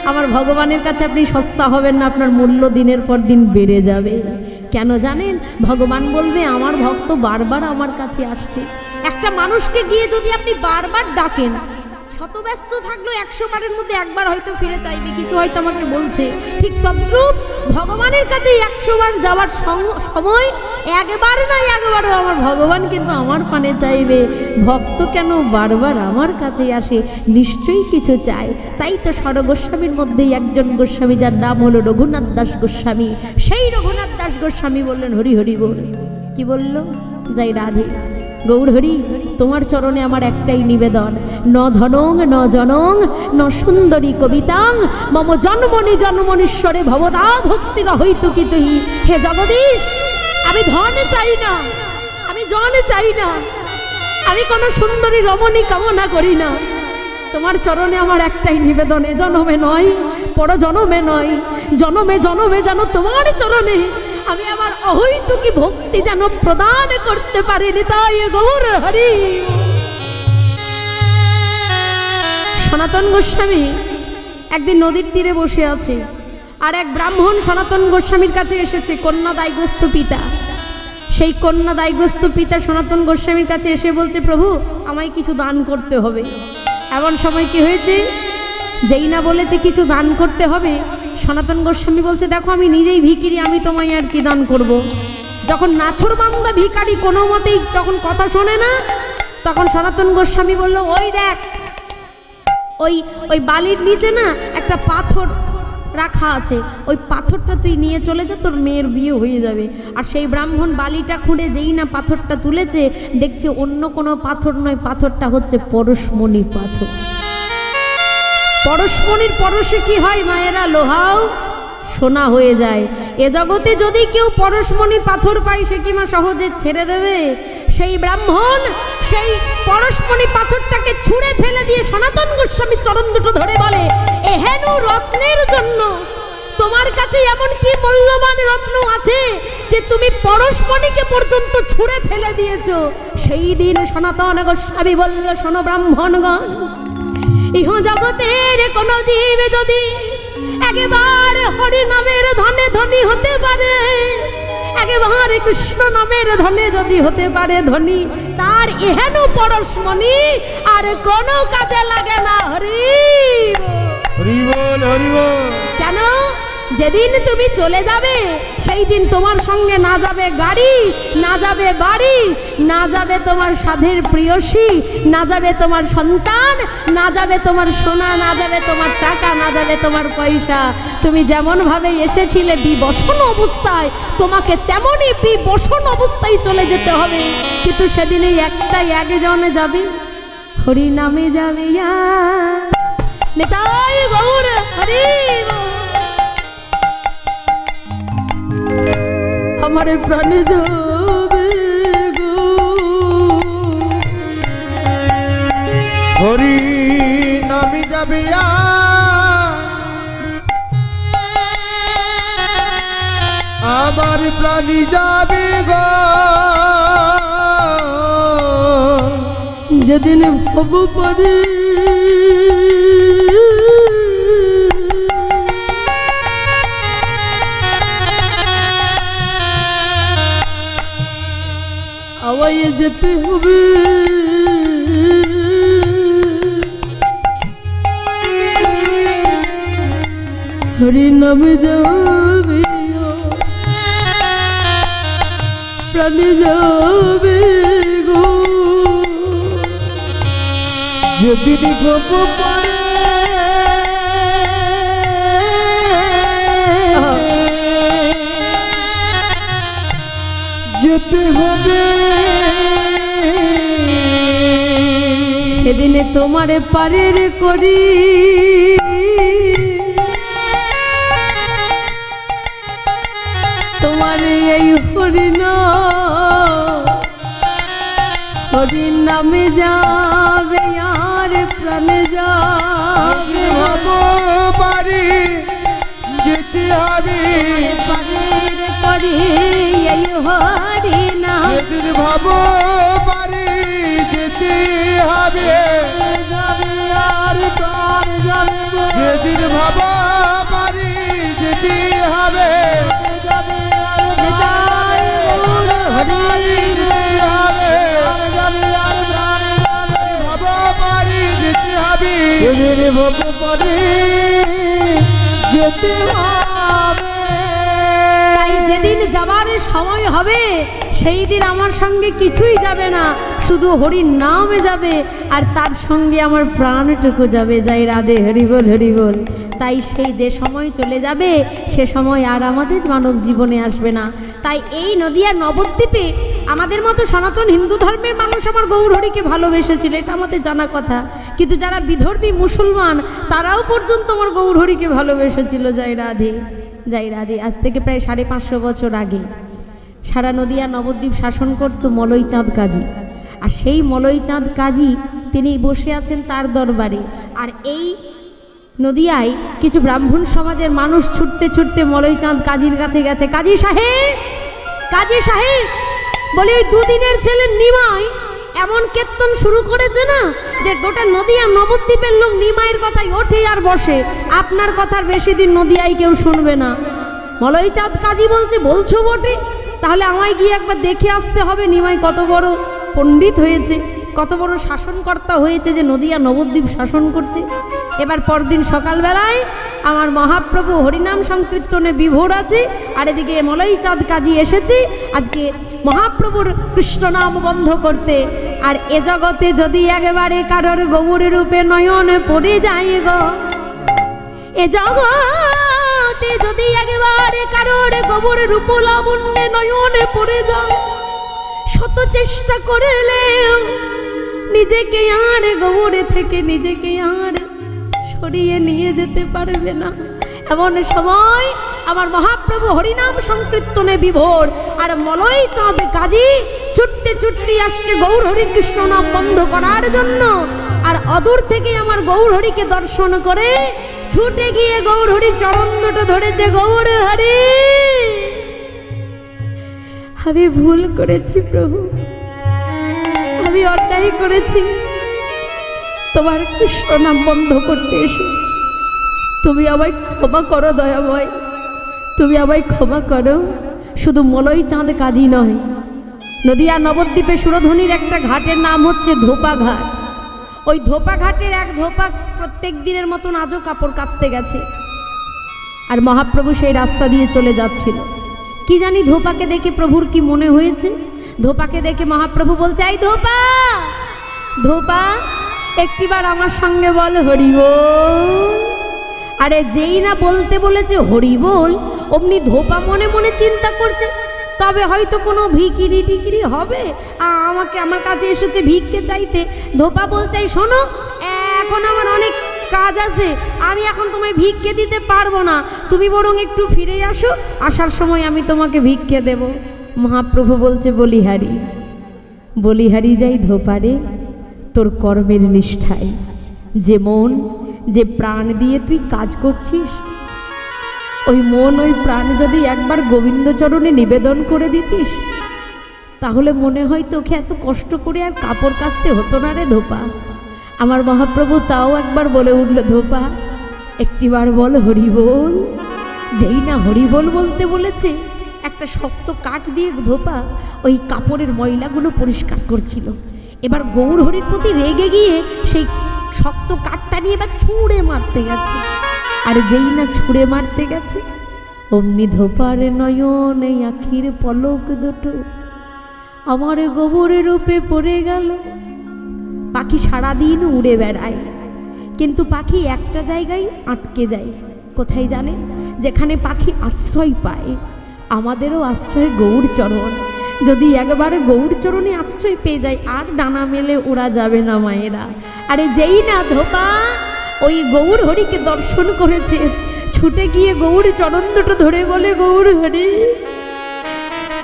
আমার ভগবানের কাছে আপনি সস্তা হবেন না, আপনার মূল্য দিনের পর দিন বেড়ে যাবে। কেন জানেন? ভগবান বলবে, আমার ভক্ত বারবার আমার কাছে আসছে। একটা মানুষকে গিয়ে যদি আপনি বারবার ডাকেন, শত ব্যস্ত থাকলেও 100 বারের মধ্যে একবার হয়তো ফিরে চাইবে, কিছু হয়তো আমাকে বলছে। ঠিক তদ্রূপ ভগবানের কাছে 100 বার যাওয়ার সময় একবার না একবারও আমার ভগবান কিন্তু আমার পানে চাইবে। ভক্ত কেন বারবার আমার কাছে আসে? নিশ্চয়ই কিছু চায়। তাই তো স্বরগোস্বামীর মধ্যেই একজন গোস্বামী, যার নাম হলো রঘুনাথ দাস গোস্বামী, সেই রঘুনাথ দাস গোস্বামী বললেন, হরি হরি বল। কি বলল? যাই রাধে গৌর হরি, তোমার চরণে আমার একটাই নিবেদন, ন ধনং ন জনং ন সুন্দরী কবিতাং মম জন্মনি জন্মনীশ্বরে ভবদা ভক্তি রহিত কিতহি। হে জগদীশ, আমি ধন চাই না, আমি জন চাই না, আমি কোনো সুন্দরী রমণী কামনা করি না। তোমার চরণে আমার একটাই নিবেদন, এ জনমে নয়, পর জনমে নয়, জনমে জনমে যেন তোমার চরণে আমি আমার অহৈতুকী ভক্তি যেন প্রদান করতে পারিনি। তাই গৌর হরি। সনাতন গোস্বামী একদিন নদীর তীরে বসে আছে, আর এক ব্রাহ্মণ সনাতন গোস্বামীর কাছে এসেছে, কন্যা দায়গ্রস্ত পিতা। সেই কন্যা দায়গ্রস্ত পিতা সনাতন গোস্বামীর কাছে এসে বলছে, প্রভু আমায় কিছু দান করতে হবে। এমন সময় কি হয়েছে, যেই না বলেছে কিছু দান করতে হবে, সনাতন গোস্বামী বলছে, দেখো আমি নিজেই ভিখিরি, আমি তোমায় আর কি দান করব। যখন নাছর বান্দা ভিখারি কোনো মতেই যখন কথা শোনে না, তখন সনাতন গোস্বামী বলল, ওই দেখ, ওই বালির নিচে না একটা পাথর রাখা আছে, ওই পাথরটা তুই নিয়ে চলে যা, তোর মেয়ের বিয়ে হয়ে যাবে। আর সেই ব্রাহ্মণ বালিটা খুঁড়ে যেই না পাথরটা তুলেছে, দেখছে অন্য কোনো পাথর নয়, পাথরটা হচ্ছে পরশমণি পাথর। পরশমণির পরশে কি হয় মায়েরা? লোহাও সোনা হয়ে যায়। এ জগতে যদি কেউ পরশমণি পাথর পায়, সে কি মা সহজে ছেড়ে দেবে? সেই ব্রাহ্মণ সেই পরশমণি পাথরটাকে ছুঁড়ে ফেলে দিয়ে সনাতন গোস্বামীর চরণ দুটো ধরে বলে, এহেন রত্নের জন্য তোমার কাছে এমন কি মূল্যবান রত্ন আছে যে তুমি পরশমণিকে পর্যন্ত ছুঁড়ে ফেলে দিয়েছো? সেই দিন সনাতন গোস্বামী বলল, শোনো ব্রাহ্মণগণ, ইহ জগতের কোন জীব যদি একবার হরি নামের ধনে ধনী হতে পারে, একবার কৃষ্ণ নামের ধনে যদি হতে পারে ধনী, তার এহেন পরশমণি আর কোনো কাজে লাগে না। হরি হরি বল, হরি বল। কেন? যেদিন তুমি চলে যাবে, সেই দিন তোমার সঙ্গে না যাবে গাড়ি, না যাবে বাড়ি, না যাবে তোমার সাধের প্রিয়সী, না যাবে তোমার সন্তান, না যাবে তোমার সোনা, না যাবে তোমার টাকা, না যাবে তোমার পয়সা। তুমি যেমন ভাবে এসেছিলে বিবসন অবস্থায়, তোমাকে তেমনই বিবসন অবস্থায় চলে যেতে হবে। কিন্তু সেদিনই একটাই একজনে যাবে, হরি নামে যাবে। নিতাই গৌর হরি। আমার প্রাণে যাবে গো যাবে আমার প্রাণী যাবে গো যেদিন ভব পরে আমায় যেতে হবে হরি নামে যাবে প্রাণে যাবে গো যেদিন ভব পরে যেতে হবে সেদিনে তোমারে পারের করি তোমার এই হরি নামে যাবে আর প্রাণে যাবে ভব পারি যেতে হবে পারের করি এই হরি নাম যেদিন ভব পারি যেতে হবে আর প্রাণ যাবে গো। যেদিন ভব পারি যেতে হবে নিতাই গৌর হরি যেতে হবে ভব পারি যেতে হবে যেদিন ভব পারি যেতে হবে তাই যেদিন যাবার সময় হবে সেই দিন আমার সঙ্গে কিছুই যাবে না, শুধু হরির নামে যাবে আর তার সঙ্গে আমার প্রাণটুকু যাবে। যাই রাধে হরি বল হরি বল। তাই সেই যে সময় চলে যাবে সে সময় আর আমাদের মানব জীবনে আসবে না। তাই এই নদিয়া নবদ্বীপে আমাদের মতো সনাতন হিন্দু ধর্মের মানুষ আমার গৌর হরিকে ভালোবেসেছিল, এটা আমাদের জানা কথা। কিন্তু যারা বিধর্মী মুসলমান তারাও পর্যন্ত আমার গৌর হরিকে ভালোবেসেছিল। যাই রাধে যাই রাধে। আজ থেকে প্রায় 550 বছর আগে সারা নদিয়া নবদ্বীপ শাসন করত মলয় চাঁদ কাজী। আর সেই মলয় চাঁদ কাজী তিনি বসে আছেন তার দরবারে। আর এই নদিয়ায় কিছু ব্রাহ্মণ সমাজের মানুষ ছুটতে ছুটতে মলয় চাঁদ কাজীর কাছে গেছে। কাজী সাহেব বলে ওই দুদিনের ছেলে নিমাই এমন কীর্তন শুরু করেছে না যে গোটা নদিয়া নবদ্বীপের লোক নিমাইয়ের কথাই ওঠে আর বসে। আপনার কথার বেশি দিন নদিয়ায় কেউ শুনবে না। মলয় চাঁদ কাজী বলছে, বলছো বটে, তাহলে আমায় গিয়ে একবার দেখে আসতে হবে নিমাই কত বড় পণ্ডিত হয়েছে, কত বড় শাসনকর্তা হয়েছে যে নদিয়া নবদ্বীপ শাসন করছে। এবার পরদিন সকালবেলায় আমার মহাপ্রভু হরিনাম সংকীর্তনে বিভোর আছে, আর এদিকে মলয় চাঁদ কাজী এসেছে আজকে মহাপ্রভুর কৃষ্ণ নাম বন্ধ করতে। আর এ জগতে যদি একেবারে কারোর গৌর রূপে নয়ন পড়ে যায় গো, এ জগতে যদি একেবারে কারোর গৌর রূপ লাবণ্যে নয়নে পড়ে যায়, শত চেষ্টা করলেও নিজেকে আর গৌরে থেকে নিজেকে আর সরিয়ে নিয়ে যেতে পারবে না। এমন সময় আমার মহাপ্রভু হরিনাম সংকীর্তনে বিভোর, আর মলয় চাঁদ কাজী ছুটতে ছুটতে আসছে গৌর হরি কৃষ্ণ নাম বন্ধ করার জন্য। আর অদূর থেকে আমার গৌর হরিকে দর্শন করে ছুটে গিয়ে গৌর হরি চরণ দুটো ধরেছে। গৌর হরি, আমি ভুল করেছি প্রভু, আমি অন্যায় করেছি, তোমার কৃষ্ণ নাম বন্ধ করতে এসে তুমি আমায় ক্ষমা করো দয়াময়, তুমি আমায় ক্ষমা করো। শুধু মলয় চাঁদ কাজী নয়, নদিয়া নবদ্বীপে সুরধনির একটা ঘাটের নাম হচ্ছে ধোপা ঘাট। ওই ধোপা ঘাটের এক ধোপা প্রত্যেক দিনের মতন আজও কাপড় কাচতে গেছে। আর মহাপ্রভু সেই রাস্তা দিয়ে চলে যাচ্ছিল। কি জানি ধোপাকে দেখে প্রভুর কি মনে হয়েছে, ধোপাকে দেখে মহাপ্রভু বলছে, এই ধোপা, ধোপা একটিবার আমার সঙ্গে বল হরি বল। আরে যেই না বলতে বলেছে হরি বল, অমনি ধোপা মনে মনে চিন্তা করছে তবে হয়তো কোনো ভিকিরি টিকিরি হবে, আমাকে আমার কাছে এসেছে ভিক্ষে চাইতে। ধোপা বলছে, শোনো এখন আমার অনেক কাজ আছে, আমি এখন তোমায় ভিক্ষে দিতে পারবো না, তুমি বরং একটু ফিরে আসো, আসার সময় আমি তোমাকে ভিক্ষে দেব। মহাপ্রভু বলছে, বলিহারি বলিহারি যাই ধোপারে, তোর কর্মের নিষ্ঠায় যে মন যে প্রাণ দিয়ে তুই কাজ করছিস, ওই মন ওই প্রাণ যদি একবার গোবিন্দচরণে নিবেদন করে দিতিস, তাহলে মনে হয় তোকে এত কষ্ট করে আর কাপড় কাচতে হতো না রে ধোপা। আমার মহাপ্রভু তাও একবার বলে উঠল, ধোপা একটিবার বল হরি বল। যেই না হরি বল বলতে বলেছে, একটা শক্ত কাঠ দিয়ে ধোপা ওই কাপড়ের ময়লাগুলো পরিষ্কার করছিল। এবার গৌর হরির প্রতি রেগে গিয়ে সেই শক্ত কাঠটা নিয়ে এবার ছুঁড়ে মারতে গেছে। আর যেই না ছুঁড়ে মারতে গেছে, অমনি ধোপার নয়ন এই আখির পলক দুটো আমার গোবরের রূপে পড়ে গেল। পাখি সারাদিন উড়ে বেড়ায়, কিন্তু পাখি একটা জায়গায় আটকে যায়। কোথায় জানে? যেখানে পাখি আশ্রয় পায়। আমাদেরও আশ্রয় গৌরচরণ। যদি একবার গৌরচরণে আশ্রয় পেয়ে যায়, আর ডানা মেলে ওরা যাবে না মায়েরা। আরে যেই না ধোপা ওই গৌর হরিকে দর্শন করেছে, ছুটে গিয়ে গৌর চরণ দুটো ধরে বলে, গৌর হরি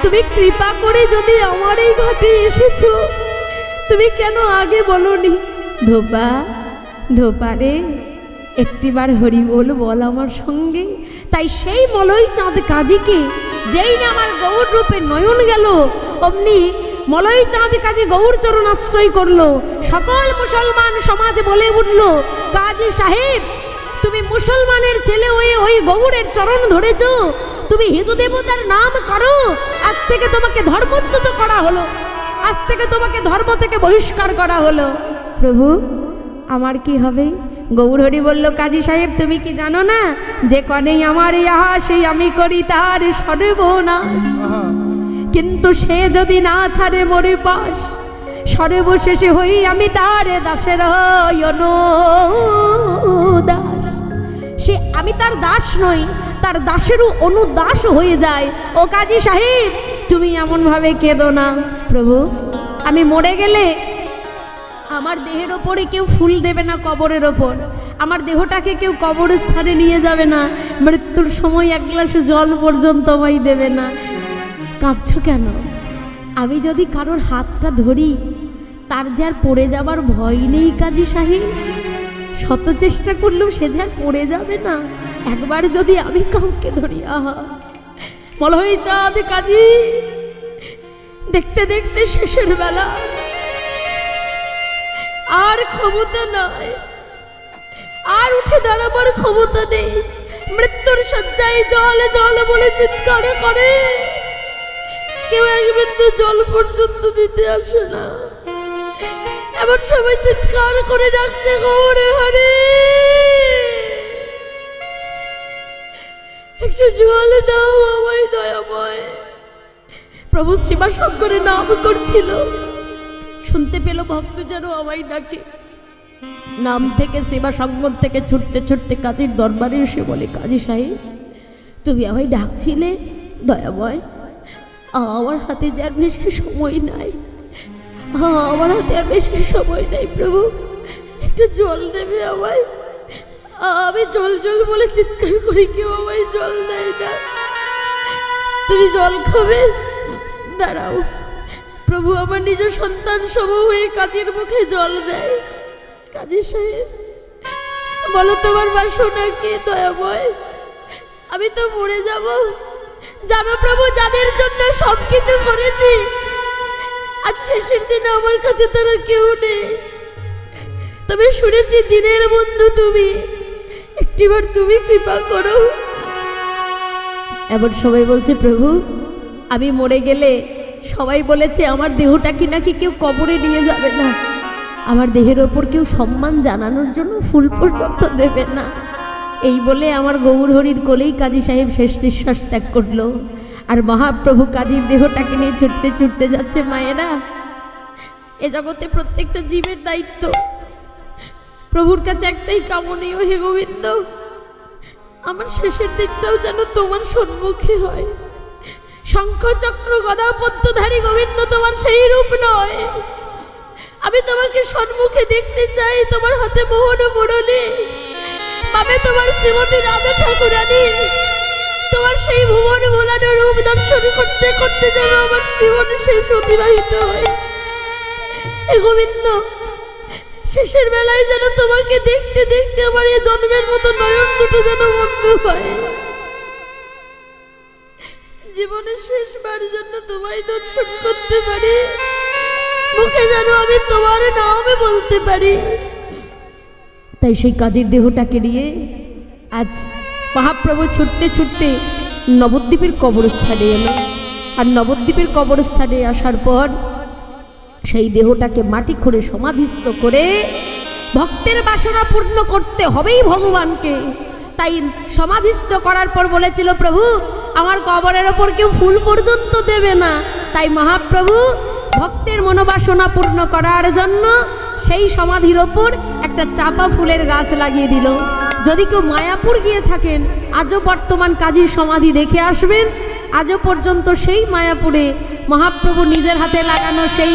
তুমি কৃপা করে যদি আমার এই ঘাটে এসেছো, তুমি কেন আগে বলনি? ধোপা ধোপা রে, একটিবার হরি বল বল আমার সঙ্গে। তাই সেই মলয় চাঁদ কাজীকে যেই না আমার গৌর রূপে নয়ন গেল, অমনি মলয় চাঁদ কাজী গৌর চরণ আশ্রয় করলো। সকল মুসলমান সমাজ বলে উঠল, কাজী সাহেব তুমি মুসলমানের ছেলে হয়ে ওই গৌরের চরণ ধরেছো, তুমি হিন্দু দেবতার নাম করো, আজ থেকে তোমাকে ধর্মচ্যুত করা হলো, আজ থেকে তোমাকে ধর্ম থেকে বহিষ্কার করা হলো। প্রভু আমার কি হবে? গৌর হরি বলল, কাজী সাহেব তুমি কি জানো না, যে কনেই আমার ইহা সেই আমি করি তার সর্বনাশ। কিন্তু সে যদি না ছাড়ে মরে পাশ, সর্বশেষে হই আমি তার দাসের অনুদাস। সে আমি তার দাস নই, তার দাসেরও অনুদাস হয়ে যায়। ও কাজী সাহেব তুমি এমনভাবে কেঁদো না। প্রভু আমি মরে গেলে আমার দেহের ওপরে কেউ ফুল দেবে না, কবরের ওপর আমার দেহটাকে কেউ কবরের স্থানে নিয়ে যাবে না, মৃত্যুর সময় এক গ্লাস জল পর্যন্ত আমায় দেবে না। কাঁদছ কেন? আমি যদি কারোর হাতটা ধরি, তার যে আর পড়ে যাবার ভয় নেই কাজী সাহেব। শত চেষ্টা করলেও সে যে আর পড়ে যাবে না। একবার যদি আমি কাউকে ধরি, আহা মলয় চাঁদ কাজী দেখতে দেখতে শেষের বেলা আর ক্ষমতা নয়, আর উঠে দাঁড়াবার ক্ষমতা নেই। মৃত্যুর শয্যায় জল জল বলে চিৎকার করে, কেউ এক বিন্দু জল পর্যন্ত দিতে আসে না। এমন সময় চিৎকার করে ডাকতে, গৌরে হরি একটু জল দাও আমায় দয়াময়। প্রভু শ্রীবা শঙ্করের নাম করছিল, শুনতে পেল ভক্ত যেন আমায় ডাকে। নাম থেকে শ্রীবা সংগম থেকে ছুটতে ছুটতে কাজীর দরবারে এসে বলে, কাজী সাহেব তুমি আমায় ডাকছিলে? দয়াময় আমার হাতে যে আর বেশি সময় নাই, আমার হাতে আর বেশি সময় নাই। প্রভু একটু জল দেবে আমায়। আমি জল জল বলে চিৎকার করি, কেউ আমায় জল দেয় না। তুমি জল খাবে? দাঁড়াও। প্রভু আমার নিজ সন্তান সম হয়ে কাজীর মুখে জল দেয়। কাজী সাহেব বলো তোমার বাসনা কি? দয়াময় আমি তো মরে যাব। জানো প্রভু, যাদের জন্য সব কিছু করেছি, আজ শেষের দিনে আমার কাছে তারা কেউ নেই। তবে শুনেছি দিনের বন্ধু তুমি, একটিবার তুমি কৃপা করো। এমন সবাই বলছে, প্রভু আমি মরে গেলে সবাই বলেছে আমার দেহটাকে নাকি কেউ কবরে নিয়ে যাবে না, আমার দেহের ওপর কেউ সম্মান জানানোর জন্য ফুল পর্যন্ত দেবে না। এই বলে আমার গৌর হরির কোলেই কাজী সাহেব শেষ নিঃশ্বাস ত্যাগ করলো। আর মহাপ্রভু কাজীর দেহটাকে নিয়ে ছুটতে ছুটতে যাচ্ছে। মায়েরা, এ জগতে প্রত্যেকটা জীবের দায়িত্ব। প্রভুর কাছে একটাই কামনীয়, হে গোবিন্দ আমার শেষের দিকটাও যেন তোমার সম্মুখে হয়। শঙ্খ চক্র গদা পদ্মধারী গোবিন্দ তোমার সেই রূপ নয়। আমি তোমাকে সম্মুখে দেখতে চাই, তোমার হাতে মোহন মুরলী, পাবে তোমার শ্রীমতী রাধা ঠাকুরানী, তোমার সেই ভুবন ভোলানো রূপ দর্শন করতে করতে যেন আমার জীবন শেষ অতিবাহিত হয়। হে গোবিন্দ শেষের বেলায় যেন তোমাকে দেখতে দেখতে আমার এই জন্মের মতো নয়ন দুটো যেন বন্ধ হয়, জীবনের শেষবার জন্য তোমায় দর্শন করতে পারি, মুখে যেন আমি তোমার নামে বলতে পারি। তাই সেই কাজের দেহটাকে নিয়ে আজ মহাপ্রভু ছুটতে ছুটতে নবদ্বীপের কবরস্থানে এলো। আর নবদ্বীপের কবরস্থানে আসার পর সেই দেহটাকে মাটি খুঁড়ে সমাধিস্থ করে ভক্তের বাসনা পূর্ণ করতে হবেই ভগবানকে। তাই সমাধিস্থ করার পর বলেছিল, প্রভু আমার কবরের ওপর কেউ ফুল পর্যন্ত দেবে না। তাই মহাপ্রভু ভক্তের মনোবাসনা পূর্ণ করার জন্য সেই সমাধির ওপর একটা চাপা ফুলের গাছ লাগিয়ে দিল। যদি কেউ মায়াপুর গিয়ে থাকেন, আজও বর্তমান কাজীর সমাধি দেখে আসবেন। আজও পর্যন্ত সেই মায়াপুরে মহাপ্রভু নিজের হাতে লাগানো সেই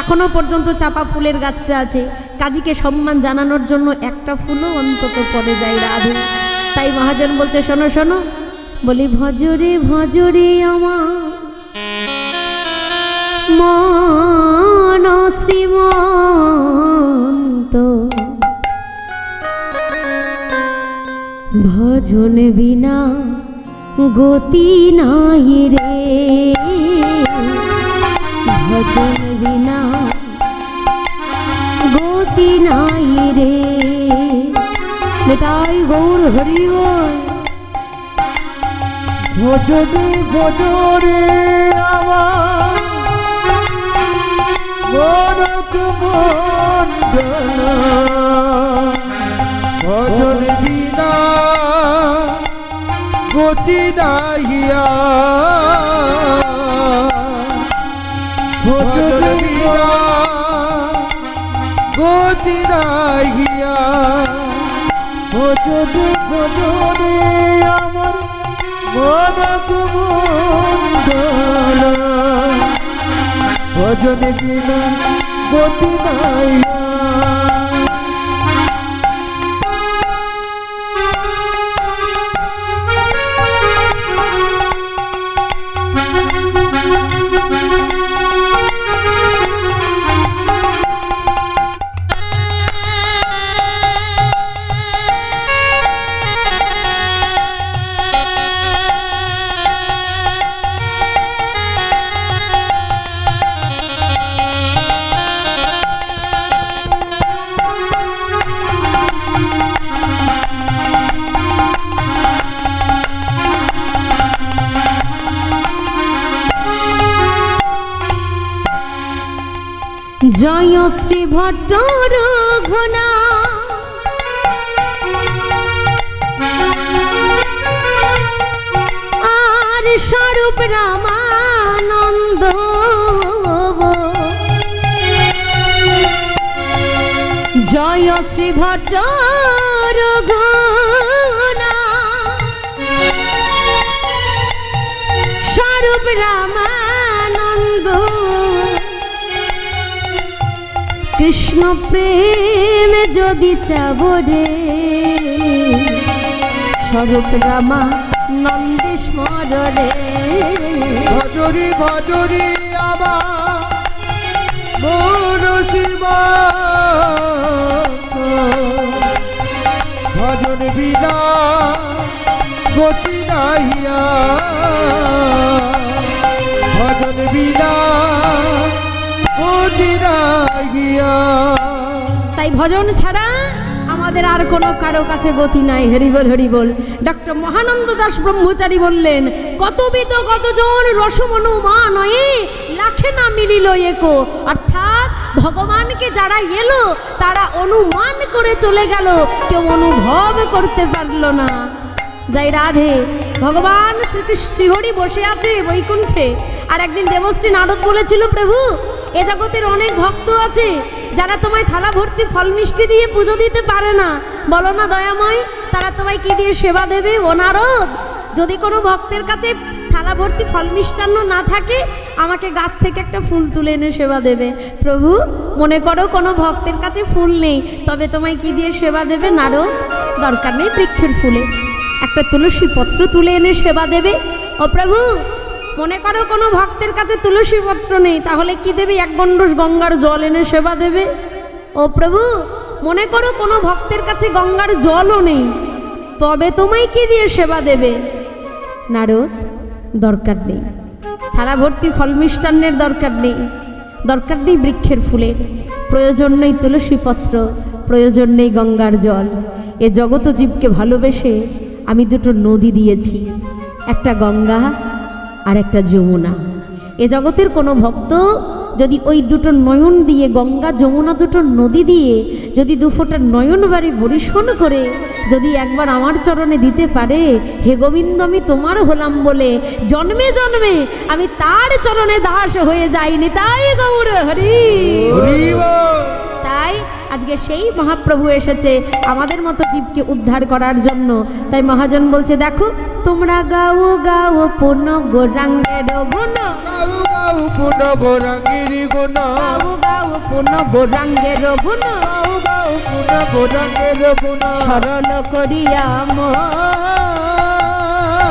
এখনো পর্যন্ত চাপা ফুলের গাছটা আছে। কাজীকে সম্মান জানানোর জন্য একটা ফুলও অন্তত পড়ে যায় রাধে। তাই মহাজন বলছে, শোনো শোনো, বলি ভজরে ভজরে আমার মন শ্রীমন্ত, ভজন বিনা গতি নাই রে, ভজন বিনা গতি নাই রে। তাই গৌর হরি বল। ভজরে ভজরে আমার মনক মন্ডল, ভজন বিনা গতি নাহিয়া, ভজন বিনা গতি নাহিয়া, ভজরে ভজরে আমার মনক মন্ডল, ভজন বিনা গতি নাহিয়া। জয় শ্রী ভট্ট রঘুনা, আর স্বরূপ রামানন্দ, জয় শ্রী ভট্ট রঘুনা, স্বরূপ রামানন্দ, কৃষ্ণ প্রেম যদি চাবরে, স্বরূপ রামানন্দে স্মরণে। ভজরি ভজরি আমার মন জীবা, ভজন বিনা গতি নাহিয়া, ভজন বিনা গতি নাহিয়া। তাই ভজন ছাড়া আমাদের আর কোনো কারো কাছে গতি নাই। হরিবল হরিবল। ডক্টর মহানন্দ দাস ব্রহ্মচারী বললেন, কতবিদ কতজন রসমনু মা নয়ে, লাখে না মিলিল একো। অর্থাৎ ভগবানকে যারা এলো তারা অনুমান করে চলে গেল, কেউ অনুভব করতে পারল না। যাই রাধে। ভগবান শ্রীকৃষ্ণ শ্রীহরি বসে আছে বৈকুণ্ঠে। আর একদিন দেবশ্রী নারদ বলেছিল, প্রভু এ জগতের অনেক ভক্ত আছে যারা তোমায় থালা ভর্তি ফল মিষ্টি দিয়ে পুজো দিতে পারে না, বলো না দয়াময় তারা তোমায় কি দিয়ে সেবা দেবে? ও নারদ, যদি কোনো ভক্তের কাছে থালা ভর্তি ফল মিষ্টান্ন না থাকে, আমাকে গাছ থেকে একটা ফুল তুলে এনে সেবা দেবে। প্রভু মনে করো কোনো ভক্তের কাছে ফুল নেই, তবে তোমায় কি দিয়ে সেবা দেবে? নারদ, দরকার নেই বৃক্ষের ফুলে, একটা তুলসী পত্র তুলে এনে সেবা দেবে। ও প্রভু মনে করো কোনো ভক্তের কাছে তুলসী পত্র নেই, তাহলে কি দেবে? এক গণ্ডূষ গঙ্গার জল এনে সেবা দেবে। ও প্রভু, মনে করো কোনো ভক্তের কাছে গঙ্গার জলও নেই, তবে তোমায় কি দিয়ে সেবা দেবে? নারদ, দরকার নেই। থালা ভর্তি ফল মিষ্টান্নের দরকার নেই, দরকার নেই বৃক্ষের ফুলের, প্রয়োজন নেই তুলসী পত্র, প্রয়োজন নেই গঙ্গার জল। এ জগত জীবকে ভালোবেসে আমি দুটো নদী দিয়েছি, একটা গঙ্গা আর একটা যমুনা। এ জগতের কোনো ভক্ত যদি ওই দুটো নয়ন দিয়ে, গঙ্গা যমুনা দুটো নদী দিয়ে যদি দুফোঁটা নয়ন বাড়ি বরিশন করে যদি একবার আমার চরণে দিতে পারে, হে গোবিন্দ আমি তোমার হলাম বলে জন্মে জন্মে আমি তার চরণে দাস হয়ে যাইনি। তাই গৌর হরি। তাই আজকে সেই মহাপ্রভু এসেছে আমাদের মতো জীবকে উদ্ধার করার জন্য। তাই মহাজন বলছে, দেখো তোমরা গাও গাও পূর্ণ গৌরাঙ্গের গুণ, গাও গাও পূর্ণ গৌরাঙ্গের গুণ, গাও গাও পূর্ণ গৌরাঙ্গের গুণ, গাও গাও পূর্ণ গৌরাঙ্গের গুণ, সরল করিয়া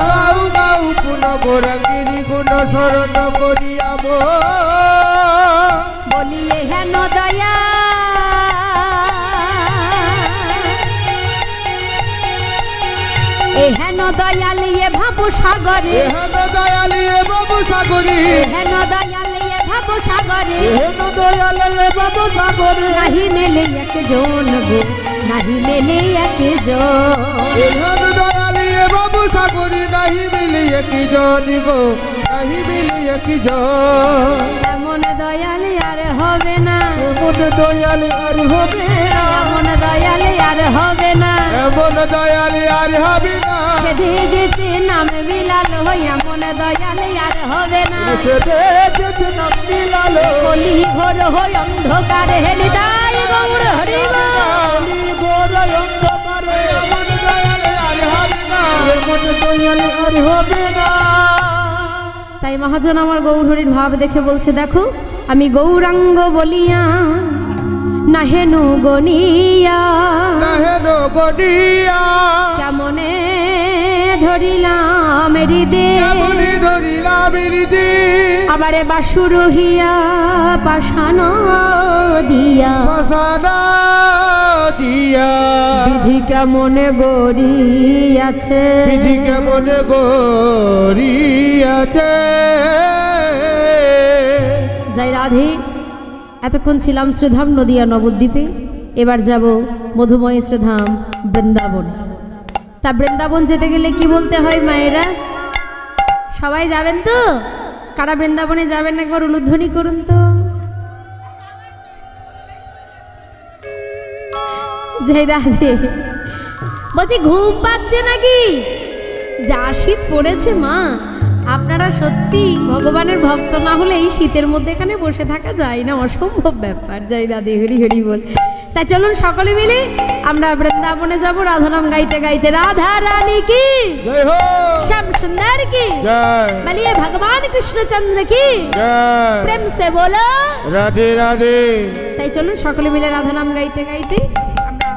গাও গাও পূর্ণ গৌরাঙ্গের গুণ, শরণ করিয়া বলিয়ে হেন দয়া হেন দয়ালিয়ে ভাবো সাগরে, হেন দয়ালিয়ে বাবু সাগরে, হেন দয়ালিয়ে ভাবো সাগরে, হেন দয়ালিয়ে বাবু সাগরে, নাহি মেলে একজন গো, নাহি মেলে একজন। হেন দয়ালিয়ে বাবু সাগরে, নাহি মিলিয়ে কি জন গো, নাহি মিলিয়ে কি জন। এমন দয়ালি আর হবে না, এমন দয়ালি আর হবে না, এমন দয়ালি আর হবে না, এমন দয়ালি আর হবে না, সেধে যেতে নাম বিলাল হই, এমন দয়ালি আর হবে না। যেতে নাম বিলালো, কলি ঘোর হই অন্ধকার হেলি, তাই গৌর হরি গো। ঘোর অন্ধকারে, এমন দয়ালি আর হবে না, এমন দয়ালি আর হবে না। তাই মহাজন আমার গৌর হরির ভাব দেখে বলছে, দেখো আমি গৌরাঙ্গ বলিয়া না হেনু গনিয়া, হেন গনিয়া, কেমনে ধরিলাম হৃদে, কেমনি ধরিলাম হৃদে, আবারে বাসুর হিয়া পাষাণ দিয়া, পাষাণ দিয়া, বিধি কেমনে গড়িয়াছে, বিধি কেমন গড়িয়াছে। যাই রাধে, এতক্ষণ ছিলাম শ্রীধাম নদিয়া নবদ্বীপে, এবার যাব মধুময় শ্রীধাম বৃন্দাবন। তা বৃন্দাবন যেতে গেলে কি বলতে হয় মায়েরা? সবাই যাবেন তো? কারা বৃন্দাবনে যাবেন একবার উলুধ্বনি করুন তো। জয় রাধে। বলছি ঘুম পাচ্ছে নাকি? যা শীত পড়েছে মা, আপনারা সত্যি ভগবানের ভক্ত না হলে এই শীতের মধ্যে এখানে বসে থাকা যায় না, অসম্ভব ব্যাপার। জয় রাধে, হরি হরি বল। তাই চলুন সকলে মিলে আমরা বৃন্দাবনে যাব রাধানাম গাইতে গাইতে। রাধা রানী কি জয় হো, শ্যাম সুন্দর কি জয়, বলিয়ে ভগবান কৃষ্ণচন্দ্র কি জয়, প্রেম সে বলো রাধে রাধে। তাই চলুন সকলে মিলে রাধানাম গাইতে গাইতে আমরা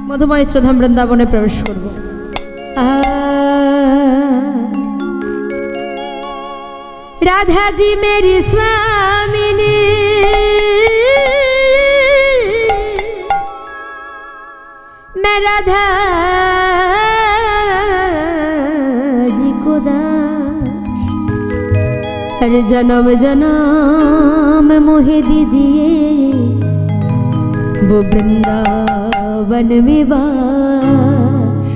মধুময় শ্রীধাম বৃন্দাবনে প্রবেশ করব। राधा जी मेरी स्वामिनी, मैं राधा जी को दास, हर जन्म जन्म मोहे दीजिए वो वृंदावन में वास।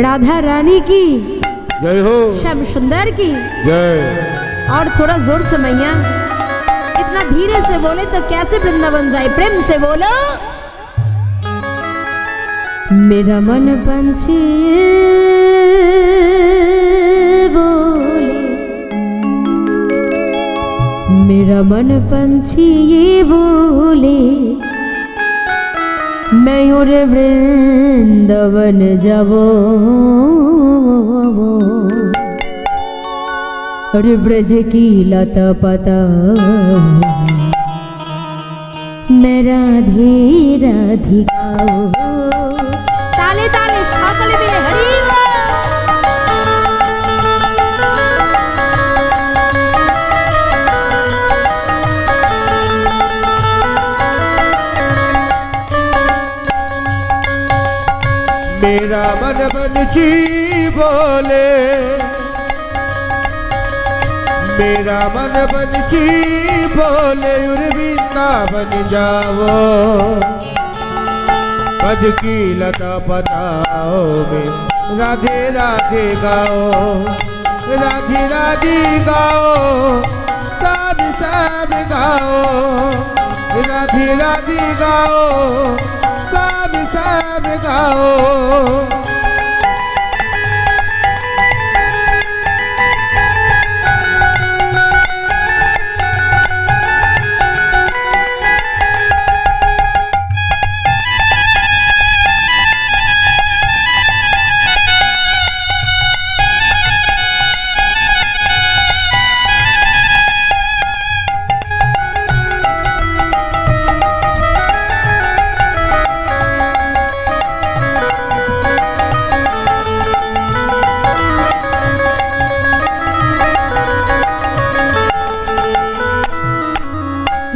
राधा रानी की जय हो, श्याम सुंदर की जय। और थोड़ा जोर से मैया, इतना धीरे से बोले तो कैसे वृंदावन जाए? प्रेम से बोलो। मेरा मन पंछी बोले, मेरा मन पंछी ये बोले, मैं और वृंदावन जाबो, और ब्रज की लता पता मैं राधे राधिका। ताले ताले সকলে মিলে হরি বল। मेरा मन बनची बोले, मेरा मन बनची बोले वृंदावन जाओ, पद की लता बताओ में राधे राधे गाओ, राधे राधे गाओ, सब सब गाओ, राधे राधे गाओ, सब सब गाओ।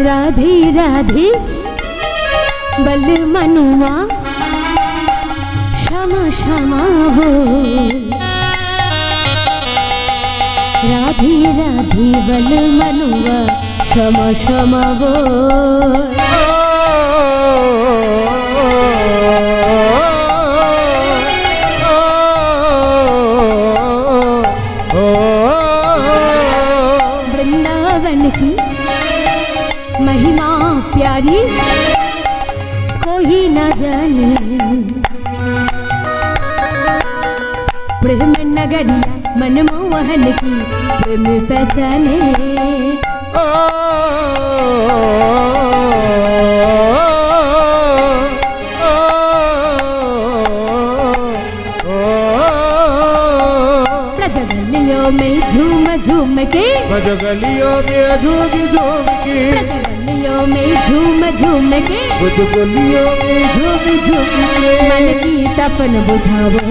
राधे राधे बल मनुआ क्षमा क्षमा हो, राधे राधे बल मनुआ क्षमा क्षमा हो। वृंदावन की महिमा प्यारी कोई न जाने, प्रेम नगरिया मनमोहन की प्रेम पहचाने। गलियों में झूम झूम के, गलियों में झूम झूम के, गलियों में झूम झूम के, गलियों में झूम झूम के, मन की तपन बुझावो,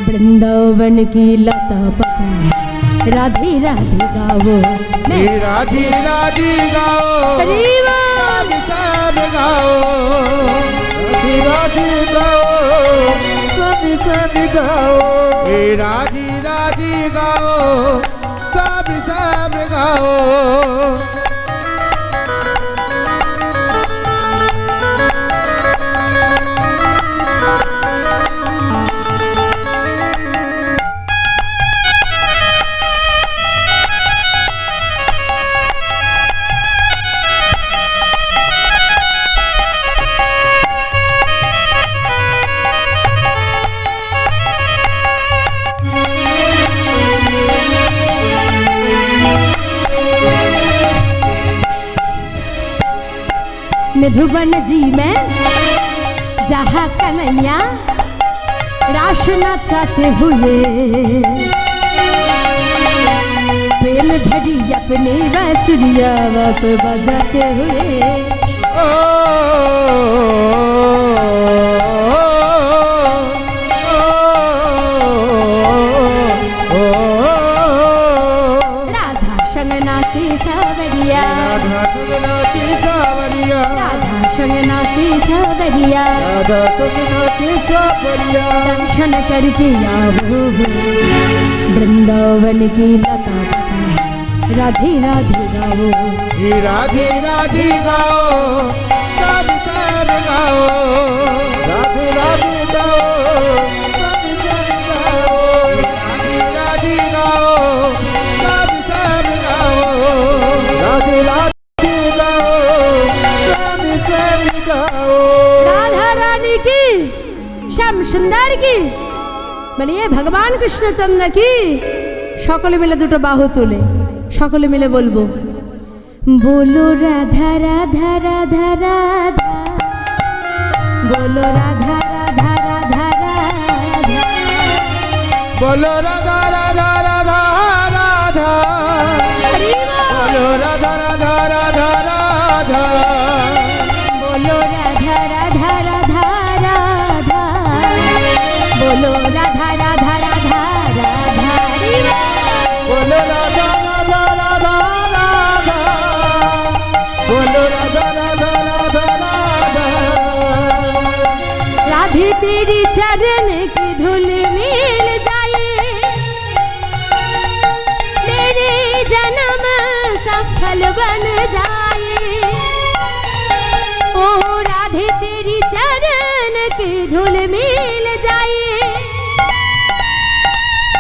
वृंदावन की लता पता राधे राधे गावो, राधे राधे गाओ, सब गाओ, राधे राधे गाओ, सब सब गाओ, राधे राधे गाओ, सब सब गाओ। मधुबन जी में जहाँ कन्हैया रास नचाते हुए, प्रेम भरी अपने बांसुरिया बाप बजाते हुए। राधा संग नाचे सावरिया, राधा संग नाचे सावरिया, राधा संग नाचे सावरिया, राधा संग नाचे सावरिया। दर्शन करके आओ वृंदावन की लता पता राधे राधे गाओ, राधे राधे गाओ, सब सब गाओ, राधे राधे गाओ, सब सब गाओ, राधे राधे गाओ, सब सब गाओ, राधे राधे गाओ, सब सब गाओ। राधा रानी की, श्याम सुंदर की, বলিয়ে ভগবান কৃষ্ণচন্দ্র কি। সকলে মিলে দুটো বাহু তুলে সকলে মিলে বলবো, बोलो राधा राधा राधा राधा, बोलो राधा राधा राधा राधा, बोलो राधा राधा राधा राधा, हरि बोल। बोलो राधा राधा राधा राधा, बोलो राधा राधा राधा राधा, बोलो राधा राधा राधा राधा, हरि बोल। बोलो राधा राधा राधा राधा, बोलो राधा राधा राधा राधा। राधे तेरी चरण की धूल मिल जाए मेरे जन्म सफल बन जाए ओ राधे तेरी चरण की धूल मिल जाए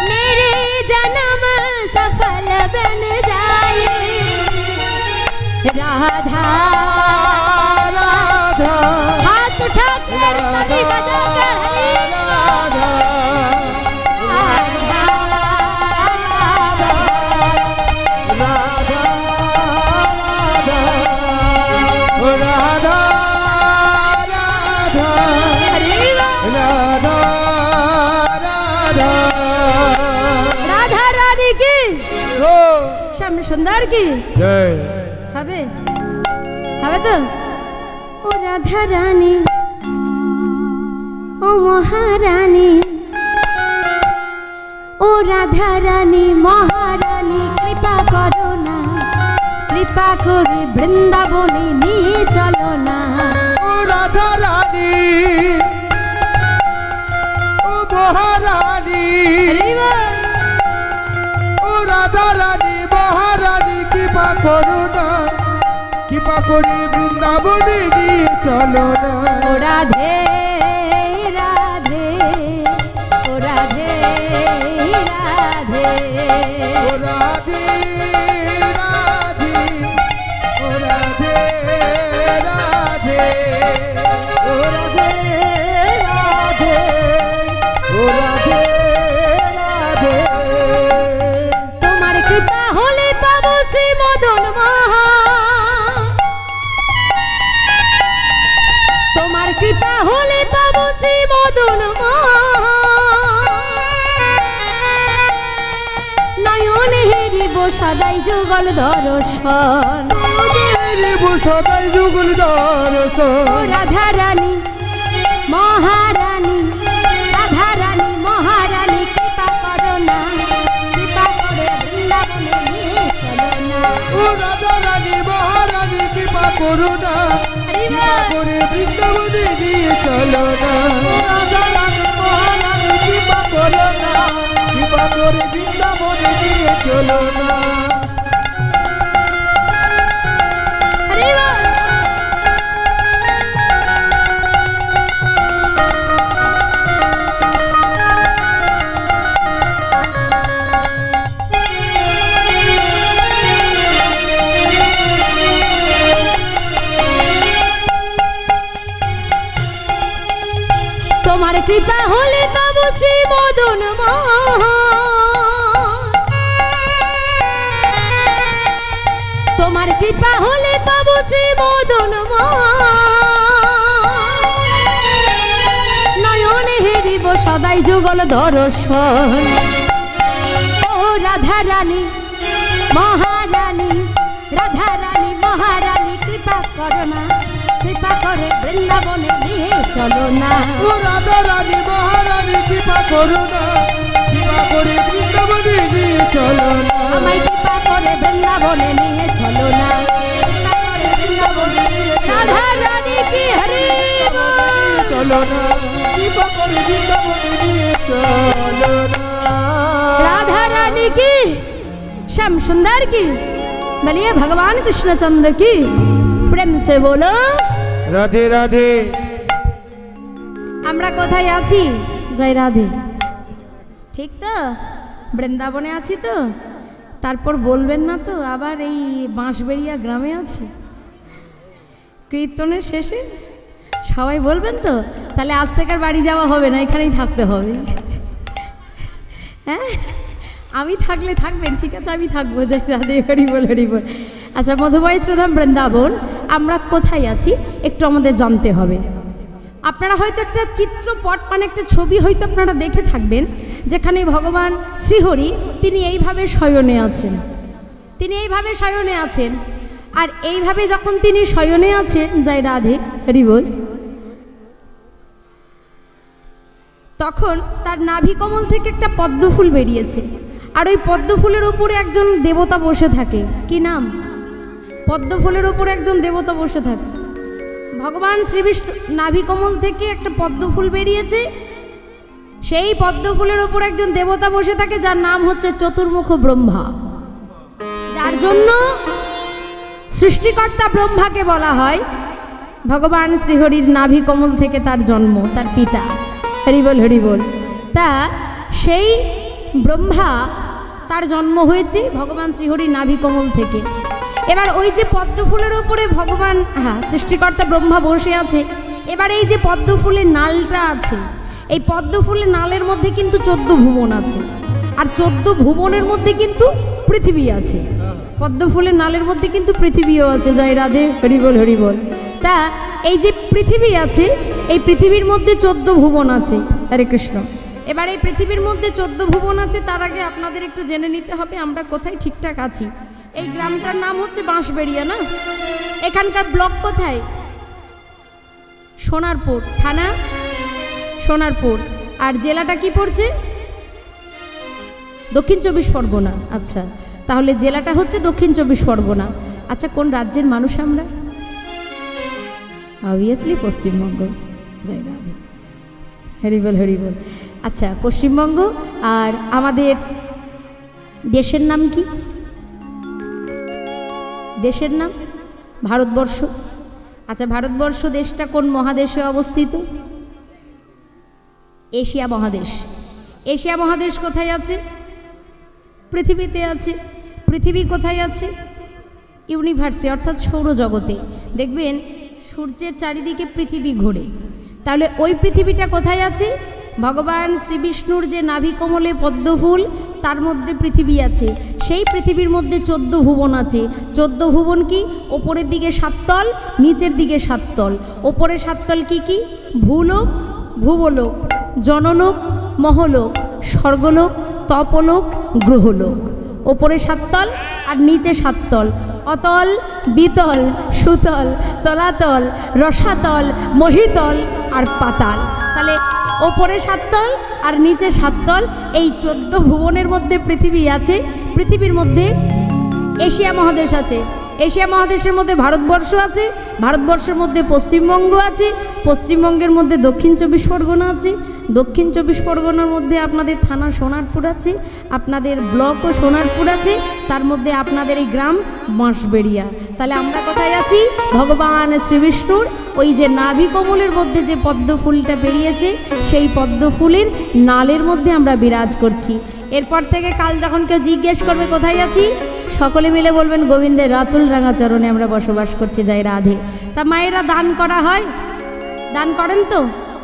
मेरे जन्म सफल बन जाए राधा राधा हाथ उठाकर ताली बजाकर राधा राधा राधा राधा राधा अरे वाह! राधा राधा राधा रानी की ও শ্যাম সুন্দর কি জয় হবে হবে তো ও রাধা রানী ও মহারানী ও রাধা রানী মহারানী কৃপা করো না কৃপা করে বৃন্দাবনে নিয়ে চলো না ও রাধা রানী ও মহারানী আরে বাহ! ও রাধা রানী মহারানী কৃপা করো না কৃপা করে বৃন্দাবনে নিয়ে চলো না ও রাধে রাধে ও রাধে রাধে ও রাধে রাধে ও রাধে রাধে ও রাধে রাধে ও রাধে রাধে তোমার কৃপা হলে পাবো শ্রী মদন মহা তোমার কৃপা হলে পাবো শ্রী মদন মহা নয়ন হেরিব সদাই যুগল দর্শন সদাই যুগল ও দর্শন রাধা রানী মহারানী রাধা রানী মহারানী কৃপা করো না কৃপা করে বৃন্দাবনে নিয়ে চলো না ও রাধা রানী মহারানী কৃপা করো না আরে কৃপা বাহ! করে বৃন্দাবনে নিয়ে চলো না ও রাধা রানী মহারানী কৃপা করো না কৃপা করে বৃন্দাবনে নিয়ে চলো না আরে বাহ! তোমার কৃপা হলে পাবো শ্রী মদন মোহন তোমার কৃপা হলে পাবো শ্রী মদন মোহন নয়ন হেরিব সদাই যুগল দর্শন ও রাধা রানী মহারানী রাধা রানী মহারানী কৃপা করো না কৃপা করে বৃন্দাবনে নিয়ে চলো না ও রাধা রানী মহারানী কৃপা করো না কৃপা করে বৃন্দাবনে নিয়ে চলো না আমায় কৃপা করে বৃন্দাবনে নিয়ে চলো না কৃপা করে বৃন্দাবনে নিয়ে রাধা রানী কি হরি বল। চলো না কৃপা করে বৃন্দাবনে নিয়ে চলো না राधा रानी की श्याम सुंदर की बलिए भगवान कृष्णचंद्र की प्रेम से बोलो রাধে রাধে আমরা কোথায় আছি জয় রাধে ঠিক তো বৃন্দাবনে আছি তো তারপর বলবেন না তো আবার এই বাঁশবেড়িয়া গ্রামে আছে কীর্তনের শেষে সবাই বলবেন তো তাহলে আজ থেকে আর বাড়ি যাওয়া হবে না এখানেই থাকতে হবে হ্যাঁ আমি থাকলে থাকবেন ঠিক আছে আমি থাকবো জয় রাধে হরি বল হরি বল আচ্ছা মধুবাই শ্রোধাম বৃন্দাবন আমরা কোথায় আছি একটু আমাদের জানতে হবে আপনারা হয়তো একটা চিত্রপট মানে একটা ছবি হয়তো আপনারা দেখে থাকবেন যেখানে ভগবান শ্রীহরি তিনি এইভাবে শয়নে আছেন তিনি এইভাবে শয়নে আছেন আর এইভাবে যখন তিনি শয়নে আছেন জয় রাধে হরি বল তখন তার নাভি কমল থেকে একটা পদ্মফুল বেরিয়েছে আর ওই পদ্মফুলের উপরে একজন দেবতা বসে থাকে কি নাম পদ্মফুলের উপরে একজন দেবতা বসে থাকে ভগবান শ্রীবিষ্ণু নাভিকমল থেকে একটা পদ্ম ফুল বেরিয়েছে, সেই পদ্ম ফুলের ওপর একজন দেবতা বসে থাকে যার নাম হচ্ছে চতুর্মুখ ব্রহ্মা, যার জন্য সৃষ্টিকর্তা ব্রহ্মাকে বলা হয় ভগবান শ্রীহরির নাভিকমল থেকে তার জন্ম, তার পিতা। হরিবল হরিবল। তা সেই ব্রহ্মা তার জন্ম হয়েছে ভগবান শ্রীহরির নাভিকমল থেকে। এবার ওই যে পদ্ম ফুলের ওপরে ভগবান সৃষ্টিকর্তা ব্রহ্মা বসে আছে, এবার এই যে পদ্ম ফুলের নালটা আছে, এই পদ্ম ফুলের নালের মধ্যে কিন্তু 14 ভুবন আছে, আর 14 ভুবনের মধ্যে কিন্তু পৃথিবী আছে। পদ্ম ফুলের নালের মধ্যে কিন্তু পৃথিবীও আছে। জয় রাধে, হরিবল হরিবল। তা এই যে পৃথিবী আছে, এই পৃথিবীর মধ্যে 14 ভুবন আছে। হরে কৃষ্ণ। এবার এই পৃথিবীর মধ্যে 14 ভুবন আছে, তার আগে আপনাদের একটু জেনে নিতে হবে আমরা কোথায় ঠিকঠাক আছি। এই গ্রামটার নাম হচ্ছে বাঁশবেড়িয়া, না? এখানকার ব্লক কোথায়? সোনারপুর থানা, সোনারপুর। আর জেলাটা কি পড়ছে? দক্ষিণ 24 পরগনা। আচ্ছা, তাহলে জেলাটা হচ্ছে দক্ষিণ 24 পরগনা। আচ্ছা, কোন রাজ্যের মানুষ আমরা? অবভিয়াসলি পশ্চিমবঙ্গ। জয় রাধে, হরিবল হরিবল। আচ্ছা, পশ্চিমবঙ্গ। আর আমাদের দেশের নাম কি? দেশের নাম ভারতবর্ষ। আচ্ছা, ভারতবর্ষ দেশটা কোন মহাদেশে অবস্থিত? এশিয়া মহাদেশ। এশিয়া মহাদেশ কোথায় আছে? পৃথিবীতে আছে। পৃথিবী কোথায় আছে? ইউনিভার্সে, অর্থাৎ সৌরজগতে। দেখবেন সূর্যের চারিদিকে পৃথিবী ঘোরে। তাহলে ওই পৃথিবীটা কোথায় আছে? ভগবান শ্রীবিষ্ণুর যে নাভিকমলে পদ্মফুল, তার মধ্যে পৃথিবী আছে। সেই পৃথিবীর মধ্যে 14 ভুবন আছে। 14 ভুবন কি? ওপরের দিকে 7 তল, নিচের দিকে 7 তল। ওপরে 7 তল কি কি? ভূলোক, ভুবলোক, জনলোক, মহলোক, স্বর্গলোক, তপলোক, গ্রহলোক। ওপরে 7 তল আর নিচে 7 তল। অতল, বিতল, সুতল, তলাতল, রসাতল, মহিতল আর পাতাল। তাহলে ওপরে 7 তল আর নিচে 7 তল। এই 14 ভুবনের মধ্যে পৃথিবী আছে। পৃথিবীর মধ্যে এশিয়া মহাদেশ আছে। এশিয়া মহাদেশের মধ্যে ভারতবর্ষ আছে। ভারতবর্ষের মধ্যে পশ্চিমবঙ্গ আছে। পশ্চিমবঙ্গের মধ্যে দক্ষিণ 24 পরগনা আছে। দক্ষিণ 24 পরগনার মধ্যে আপনাদের থানা সোনারপুর আছে, আপনাদের ব্লকও সোনারপুর আছে, তার মধ্যে আপনাদের এই গ্রাম বাঁশবেড়িয়া। তাহলে আমরা কোথায় আছি? ভগবান শ্রীবিষ্ণুর ওই যে নাভিকমলের মধ্যে যে পদ্ম ফুলটা বেরিয়েছে, সেই পদ্ম ফুলের নালের মধ্যে আমরা বিরাজ করছি। এরপর থেকে কাল যখন কেউ জিজ্ঞেস করবে কোথায় আছি, সকলে মিলে বলবেন গোবিন্দের রাতুল রাঙা চরণে আমরা বসবাস করছি। জয় রাধে। তা মায়েরা দান করা হয়, দান করেন তো?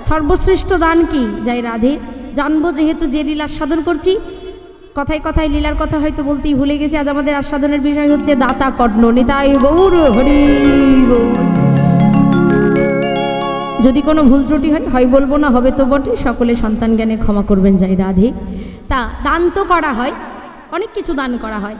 সর্বশ্রেষ্ঠ দান কি? জয় রাধে। জানবো, যেহেতু যে লীলা আস্বাদন করছি, কথায় কথায় লীলার কথা হয়তো বলতেই ভুলে গেছি। আজ আমাদের আস্বাদনের বিষয় হচ্ছে দাতা কর্ণ। নিতাই গৌর হরি গৌর। যদি কোনো ভুল ত্রুটি হয় বলবো না, হবে তো বটে। সকলে সন্তান জ্ঞানে ক্ষমা করবেন। জয় রাধে। তা দান তো করা হয়, অনেক কিছু দান করা হয়।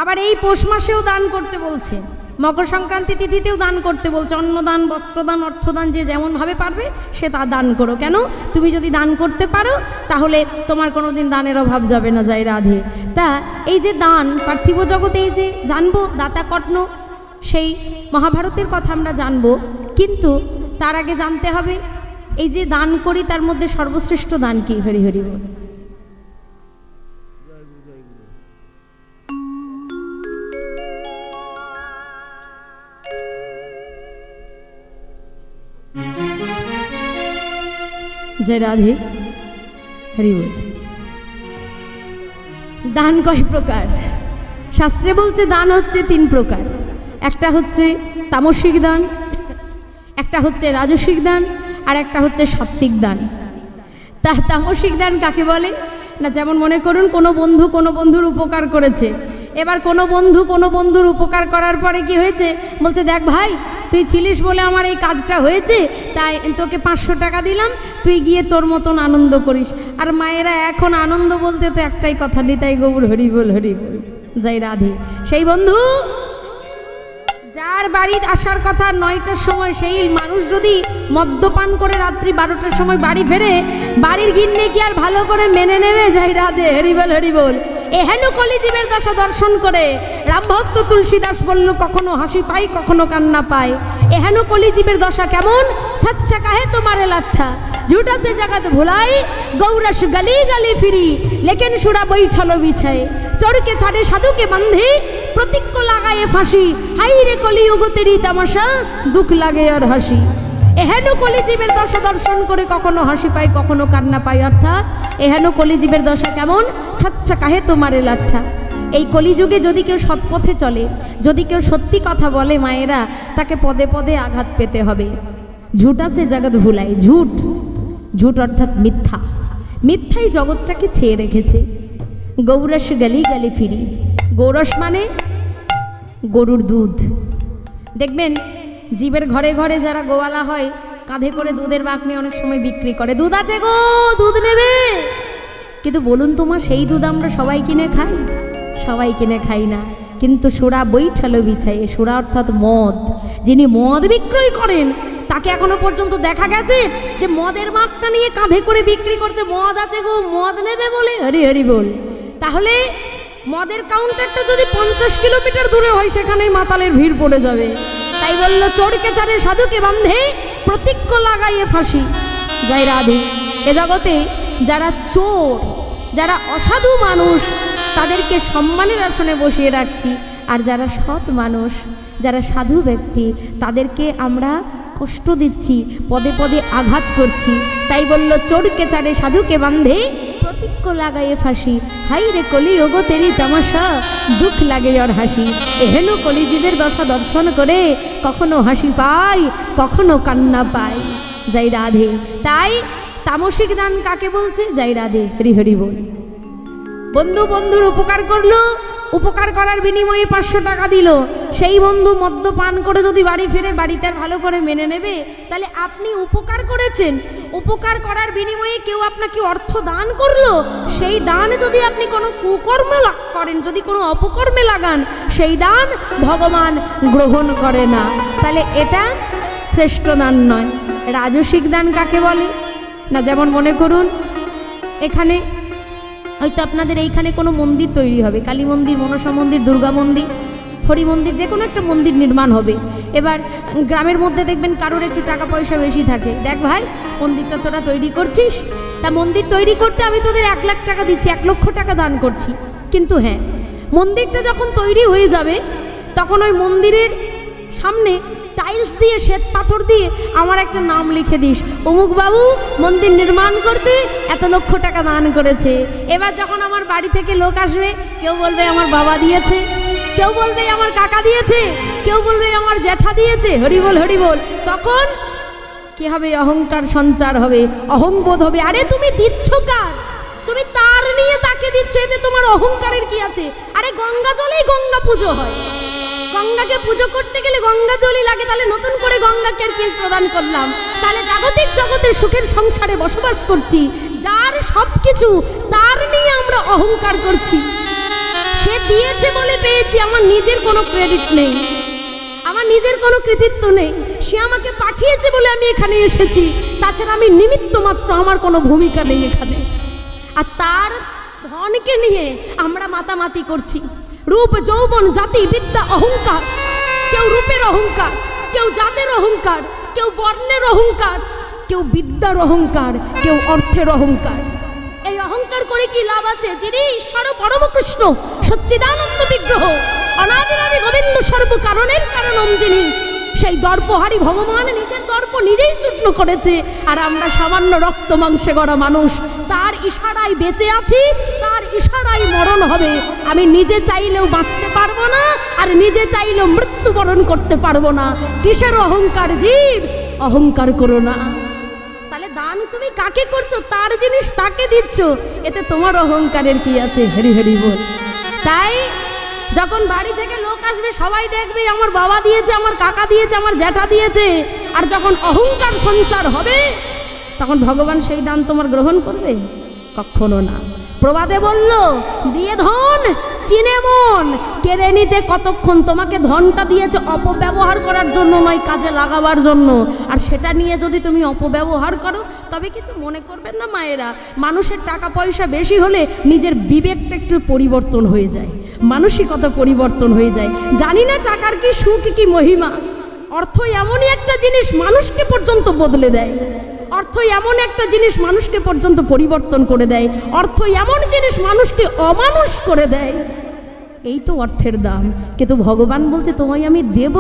আবার এই পৌষ মাসেও দান করতে বলছে, মকর সংক্রান্তি তিথিতেও দান করতে বলছে। অন্নদান, বস্ত্রদান, অর্থদান, যে যেমনভাবে পারবে সে তা দান করো। কেন? তুমি যদি দান করতে পারো তাহলে তোমার কোনো দিন দানের অভাব যাবে না। জয় রাধে। তা এই যে দান পার্থিব জগতে, এই যে জানবো দাতা কর্ণ, সেই মহাভারতের কথা আমরা জানবো। কিন্তু তার আগে জানতে হবে এই যে দান করি তার মধ্যে সর্বশ্রেষ্ঠ দান কি? হরি হরি বল। জয় রাধে, হরি বল। দান কয় প্রকার? শাস্ত্রে বলছে দান হচ্ছে 3 প্রকার। একটা হচ্ছে তামসিক দান, একটা হচ্ছে রাজসিক দান, আর একটা হচ্ছে সাত্ত্বিক দান। তা তামসিক দান কাকে বলে? না, যেমন মনে করুন কোনো বন্ধু কোনো বন্ধুর উপকার করেছে। এবার কোনো বন্ধুর উপকার করার পরে কি হয়েছে? বলছে, দেখ ভাই, তুই ছিলিস বলে আমার এই কাজটা হয়েছে, তাই তোকে 500 টাকা দিলাম, তুই গিয়ে তোর মতন আনন্দ করিস। আর মায়েরা এখন আনন্দ বলতে তো একটাই কথা, নিতাই গৌর হরি বল হরি বল। জয় রাধে। সেই বন্ধু যার বাড়ির আসার কথা 9টার সময়, সেই মানুষ যদি মদ্যপান করে রাত্রি 12টার সময় বাড়ি ফেরে, বাড়ির গিন্নি কি আর ভালো করে মেনে নেবে? জয় রাধে, হরি বল হরি বল। এহেন কলিজীবের দশা দর্শন করে রামভক্ত তুলসীদাস বলল, কখনো হাসি পাই কখনো কান্না পায়। এহেন কলিজীবের দশা কেমন? সচ্চা কাহে তোমারে লাঠা, झूठा से जगत भुलाई, गौरस गली गली फिरी, लेकिन सुरा बैठल बिछाए, चढ़ के छाड़े साधु के बंधे, प्रतीक को लगाए फांसी, हाई रे कलियुग तेरी तमाशा, दुख लागे और हासि। एहेन कलिजीवेर दशा दर्शन करे कखनो हासि पाई कखनो कान्ना पाई, अर्थात एहेन कलिजीवेर दशा केमन? सच्चा काहे तुम्हारे लाठा। এই কলিযুগে যদি কেউ সৎপথে চলে, যদি কেউ সত্যি কথা বলে মায়েরা, তাকে পদে পদে আঘাত পেতে হবে। ঝুটা সে জগৎ ভুলাই, ঝুট, ঝুট অর্থাৎ মিথ্যা, মিথ্যাই জগৎটাকে ছেয়ে রেখেছে। গৌরস গালি গালি ফিরি, গৌরস মানে গরুর দুধ। দেখবেন জীবের ঘরে ঘরে যারা গোয়ালা হয়, কাঁধে করে দুধের বাঁক নিয়ে অনেক সময় বিক্রি করে, দুধ আছে গো, দুধ নেবে। কিন্তু বলুন তোমার, সেই দুধ আমরা সবাই কিনে খাই? সবাই কিনে খাই না। কিন্তু সুরা বৈঠালো বিছাইয়ে, সুরা অর্থাৎ মদ, যিনি মদ বিক্রয় করেন তাকে এখনো পর্যন্ত দেখা গেছে যে মদের মাপটা নিয়ে কাঁধে করে বিক্রি করছে, মদ আছে গো, মদ নেবে বলে, হরি হরি বল। তাহলে মদের কাউন্টারটা যদি 50 কিলোমিটার দূরে হয়, সেখানেই মাতালের ভিড় পড়ে যাবে। তাই বলল, চোরকে ছাড়ে সাধুকে বান্ধে, প্রতীক্ষ লাগাইয়ে ফাঁসি। জয় রাধে। এ জগতে যারা চোর, যারা অসাধু মানুষ, তাদেরকে সম্মানের আসনে বসিয়ে রাখছি, আর যারা সৎ মানুষ, যারা সাধু ব্যক্তি, তাদেরকে আমরা কষ্ট দিচ্ছি, পদে পদে আঘাত করছি। তাই বলল, চোরকে ছাড়ে সাধুকে বান্ধে, প্রতীক্ষ লাগাইয়ে ফাঁসি, হাই রে কলিযুগ তেরি তামাশা, দুঃখ লাগে আর হাসি। এহেন কলিজীবের দশা দর্শন করে কখনো হাসি পাই কখনো কান্না পাই। জয় রাধে। তাই তামসিক দান কাকে বলছে? জয় রাধে, হরি হরি বল। বন্ধু বন্ধুর উপকার করলো, উপকার করার বিনিময়ে 500 টাকা দিল, সেই বন্ধু মদ্যপান করে যদি বাড়ি ফিরে, বাড়িতে আর ভালো করে মেনে নেবে? তাহলে আপনি উপকার করেছেন, উপকার করার বিনিময়ে কেউ আপনাকে অর্থ দান করলো, সেই দান যদি আপনি কোনো কুকর্মে করেন, যদি কোনো অপকর্মে লাগান, সেই দান ভগবান গ্রহণ করে না। তাহলে এটা শ্রেষ্ঠ দান নয়। রাজসিক দান কাকে বলে? না, যেমন মনে করুন এখানে হয়তো আপনাদের এইখানে কোনো মন্দির তৈরি হবে, কালী মন্দির, মনসা মন্দির, দুর্গা মন্দির, হরি মন্দির, যে কোনো একটা মন্দির নির্মাণ হবে। এবার গ্রামের মধ্যে দেখবেন কারোর একটু টাকা পয়সা বেশি থাকে, দেখ ভাই মন্দিরটা তোরা তৈরি করছিস, তা মন্দির তৈরি করতে আমি তোদের 1 লাখ টাকা দিচ্ছি, 1 লক্ষ টাকা দান করছি। কিন্তু হ্যাঁ, মন্দিরটা যখন তৈরি হয়ে যাবে, তখন ওই মন্দিরের সামনে টাইলস দিয়ে, শ্বেত পাথর দিয়ে আমার একটা নাম লিখে দিস, অমুক বাবু মন্দির নির্মাণ করতে এত লক্ষ টাকা দান করেছে। এবার যখন আমার বাড়ি থেকে লোক আসবে, কেউ বলবে আমার বাবা দিয়েছে, কেউ বলবে আমার কাকা দিয়েছে, কেউ বলবে আমার জ্যাঠা দিয়েছে, হরি বল হরি বল। তখন কি হবে? অহংকার সঞ্চার হবে, অহংবোধ হবে। আরে তুমি দিচ্ছ কার? তুমি তার নিয়ে তাকে দিচ্ছ, এতে তোমার অহংকারের কি আছে? আরে গঙ্গা জলেই গঙ্গা পুজো হয়, গঙ্গাকে পুজো করতে গেলে গঙ্গা জলই লাগে, তাহলে নতুন করে গঙ্গাকে কি প্রদান করলাম? তাহলে জাগতিক জগতের সুখের সংসারে বসবাস করছি, যার সব কিছু, তার নিয়ে আমরা অহংকার করছি। সে দিয়েছে বলে পেয়েছি, আমার নিজের কোনো ক্রেডিট নেই, আমার নিজের কোনো কৃতিত্ব নেই। সে আমাকে পাঠিয়েছে বলে আমি এখানে এসেছি, তাছাড়া আমি নিমিত্ত মাত্র, আমার কোনো ভূমিকা নেই এখানে। আর তার ধনকে নিয়ে আমরা মাতামাতি করছি। রূপ, যৌবন, জাতি, বিদ্যা, অহংকার। কেউ রূপের অহংকার, কেউ জাতের অহংকার, কেউ বর্ণের অহংকার, কেউ বিদ্যার অহংকার, কেউ অর্থের অহংকার। এই অহংকার করে কি লাভ আছে? যিনি ঈশ্বর পরম কৃষ্ণ সচ্চিদানন্দ বিগ্রহ, অনাদিরাদি গোবিন্দ সর্বকারণের কারণম যিনি, সেই দর্পহারী ভগবান নিজের দর্প নিজেই চূর্ণ করেছে। আর আমরা সামান্য রক্ত মাংসে গড়া মানুষ, তার ইশারায় বেঁচে আছি, তার ইশারায় মরণ হবে। আমি নিজে চাইলেও বাঁচতে পারবো না, আর নিজে চাইলেও মৃত্যুবরণ করতে পারবো না। কিসের অহংকার? জীব, অহংকার করো না। তাহলে দান তুমি কাকে করছো? তার জিনিস তাকে দিচ্ছ, এতে তোমার অহংকারের কি আছে? হরি হরি বল। তাই যখন বাড়ি থেকে লোক আসবে, সবাই দেখবে আমার বাবা দিয়েছে, আমার কাকা দিয়েছে, আমার জ্যাঠা দিয়েছে। আর যখন অহংকার সঞ্চার হবে, তখন ভগবান সেই দান তোমার গ্রহণ করবে? কখনো না। প্রবাদে বলল, দিয়ে ধন চিনে মন কেড়ে নিতে কতক্ষণ, তোমাকে ধনটা দিয়েছে অপব্যবহার করার জন্য নয়, কাজে লাগাবার জন্য। আর সেটা নিয়ে যদি তুমি অপব্যবহার করো তবে কিছু মনে করবেন না মায়েরা। মানুষের টাকা পয়সা বেশি হলে নিজের বিবেকটা একটু পরিবর্তন হয়ে যায়, মানসিকতা পরিবর্তন হয়ে যায়। জানি না টাকার কি সুখ কি মহিমা। অর্থ এমনই একটা জিনিস মানুষকে পর্যন্ত বদলে দেয়, অর্থ এমন একটা জিনিস মানুষকে পর্যন্ত পরিবর্তন করে দেয়, অর্থ এমন জিনিস মানুষকে অমানুষ করে দেয়। এই তো অর্থের দাম। কিন্তু ভগবান বলছে তোমায় আমি দেব,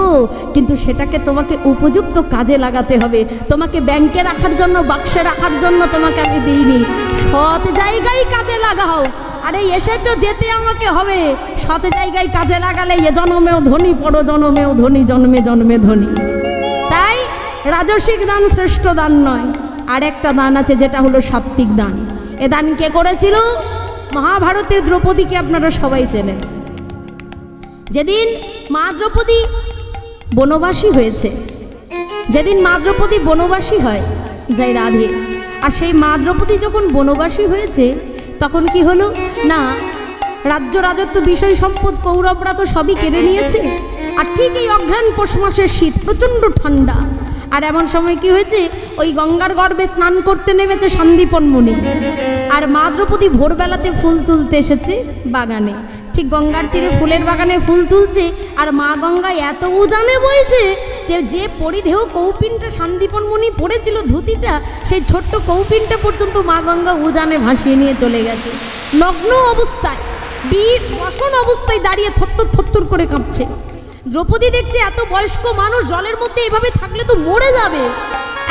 কিন্তু সেটাকে তোমাকে উপযুক্ত কাজে লাগাতে হবে। তোমাকে ব্যাংকে রাখার জন্য, বাক্সে রাখার জন্য তোমাকে আমি দিইনি, সৎ জায়গায় কাজে লাগাও। আরে এসেছো যেতে আমাকে হবে, সৎ জায়গায় কাজে লাগালে এ জন্মেও ধনী, পর জন্মেও ধনী, জন্মে জন্মে ধনী। তাই রাজসিক দান শ্রেষ্ঠ দান নয়, আর একটা দান আছে যেটা হলো সাত্বিক দান। এ দান কে করেছিল? মহাভারতের দ্রৌপদীকে আপনারা সবাই চেনেন। যেদিন মা দ্রৌপদী বনবাসী হয়েছে, যেদিন মা দ্রৌপদী বনবাসী হয় যাই রাধে, আর সেই মা দ্রৌপদী যখন বনবাসী হয়েছে তখন কি হলো না, রাজ্য রাজত্ব বিষয় সম্পদ কৌরবরা তো সবই কেড়ে নিয়েছে। আর ঠিক এই অঘ্রাণ পৌষ মাসের শীত, প্রচণ্ড ঠান্ডা। আর এমন সময় কি হয়েছে, ওই গঙ্গার গর্ভে স্নান করতে নেমেছে সন্দীপন মুনি। আর মা দ্রৌপদী ভোরবেলাতে ফুল তুলতে এসেছে বাগানে, ঠিক গঙ্গার তীরে ফুলের বাগানে ফুল তুলছে। আর মা গঙ্গা এত উজানে বইছে যে যে পরিধেয় কৌপিনটা সন্দীপন মুনি পড়েছিল, ধুতিটা, সেই ছোট্ট কৌপিনটা পর্যন্ত মা গঙ্গা উজানে ভাসিয়ে নিয়ে চলে গেছে। নগ্ন অবস্থায়, বীর বসন অবস্থায় দাঁড়িয়ে থত্তর থত্তর করে কাঁপছে। দ্রৌপদী দেখছে এত বয়স্ক মানুষ জলের মধ্যে এভাবে থাকলে তো মরে যাবে।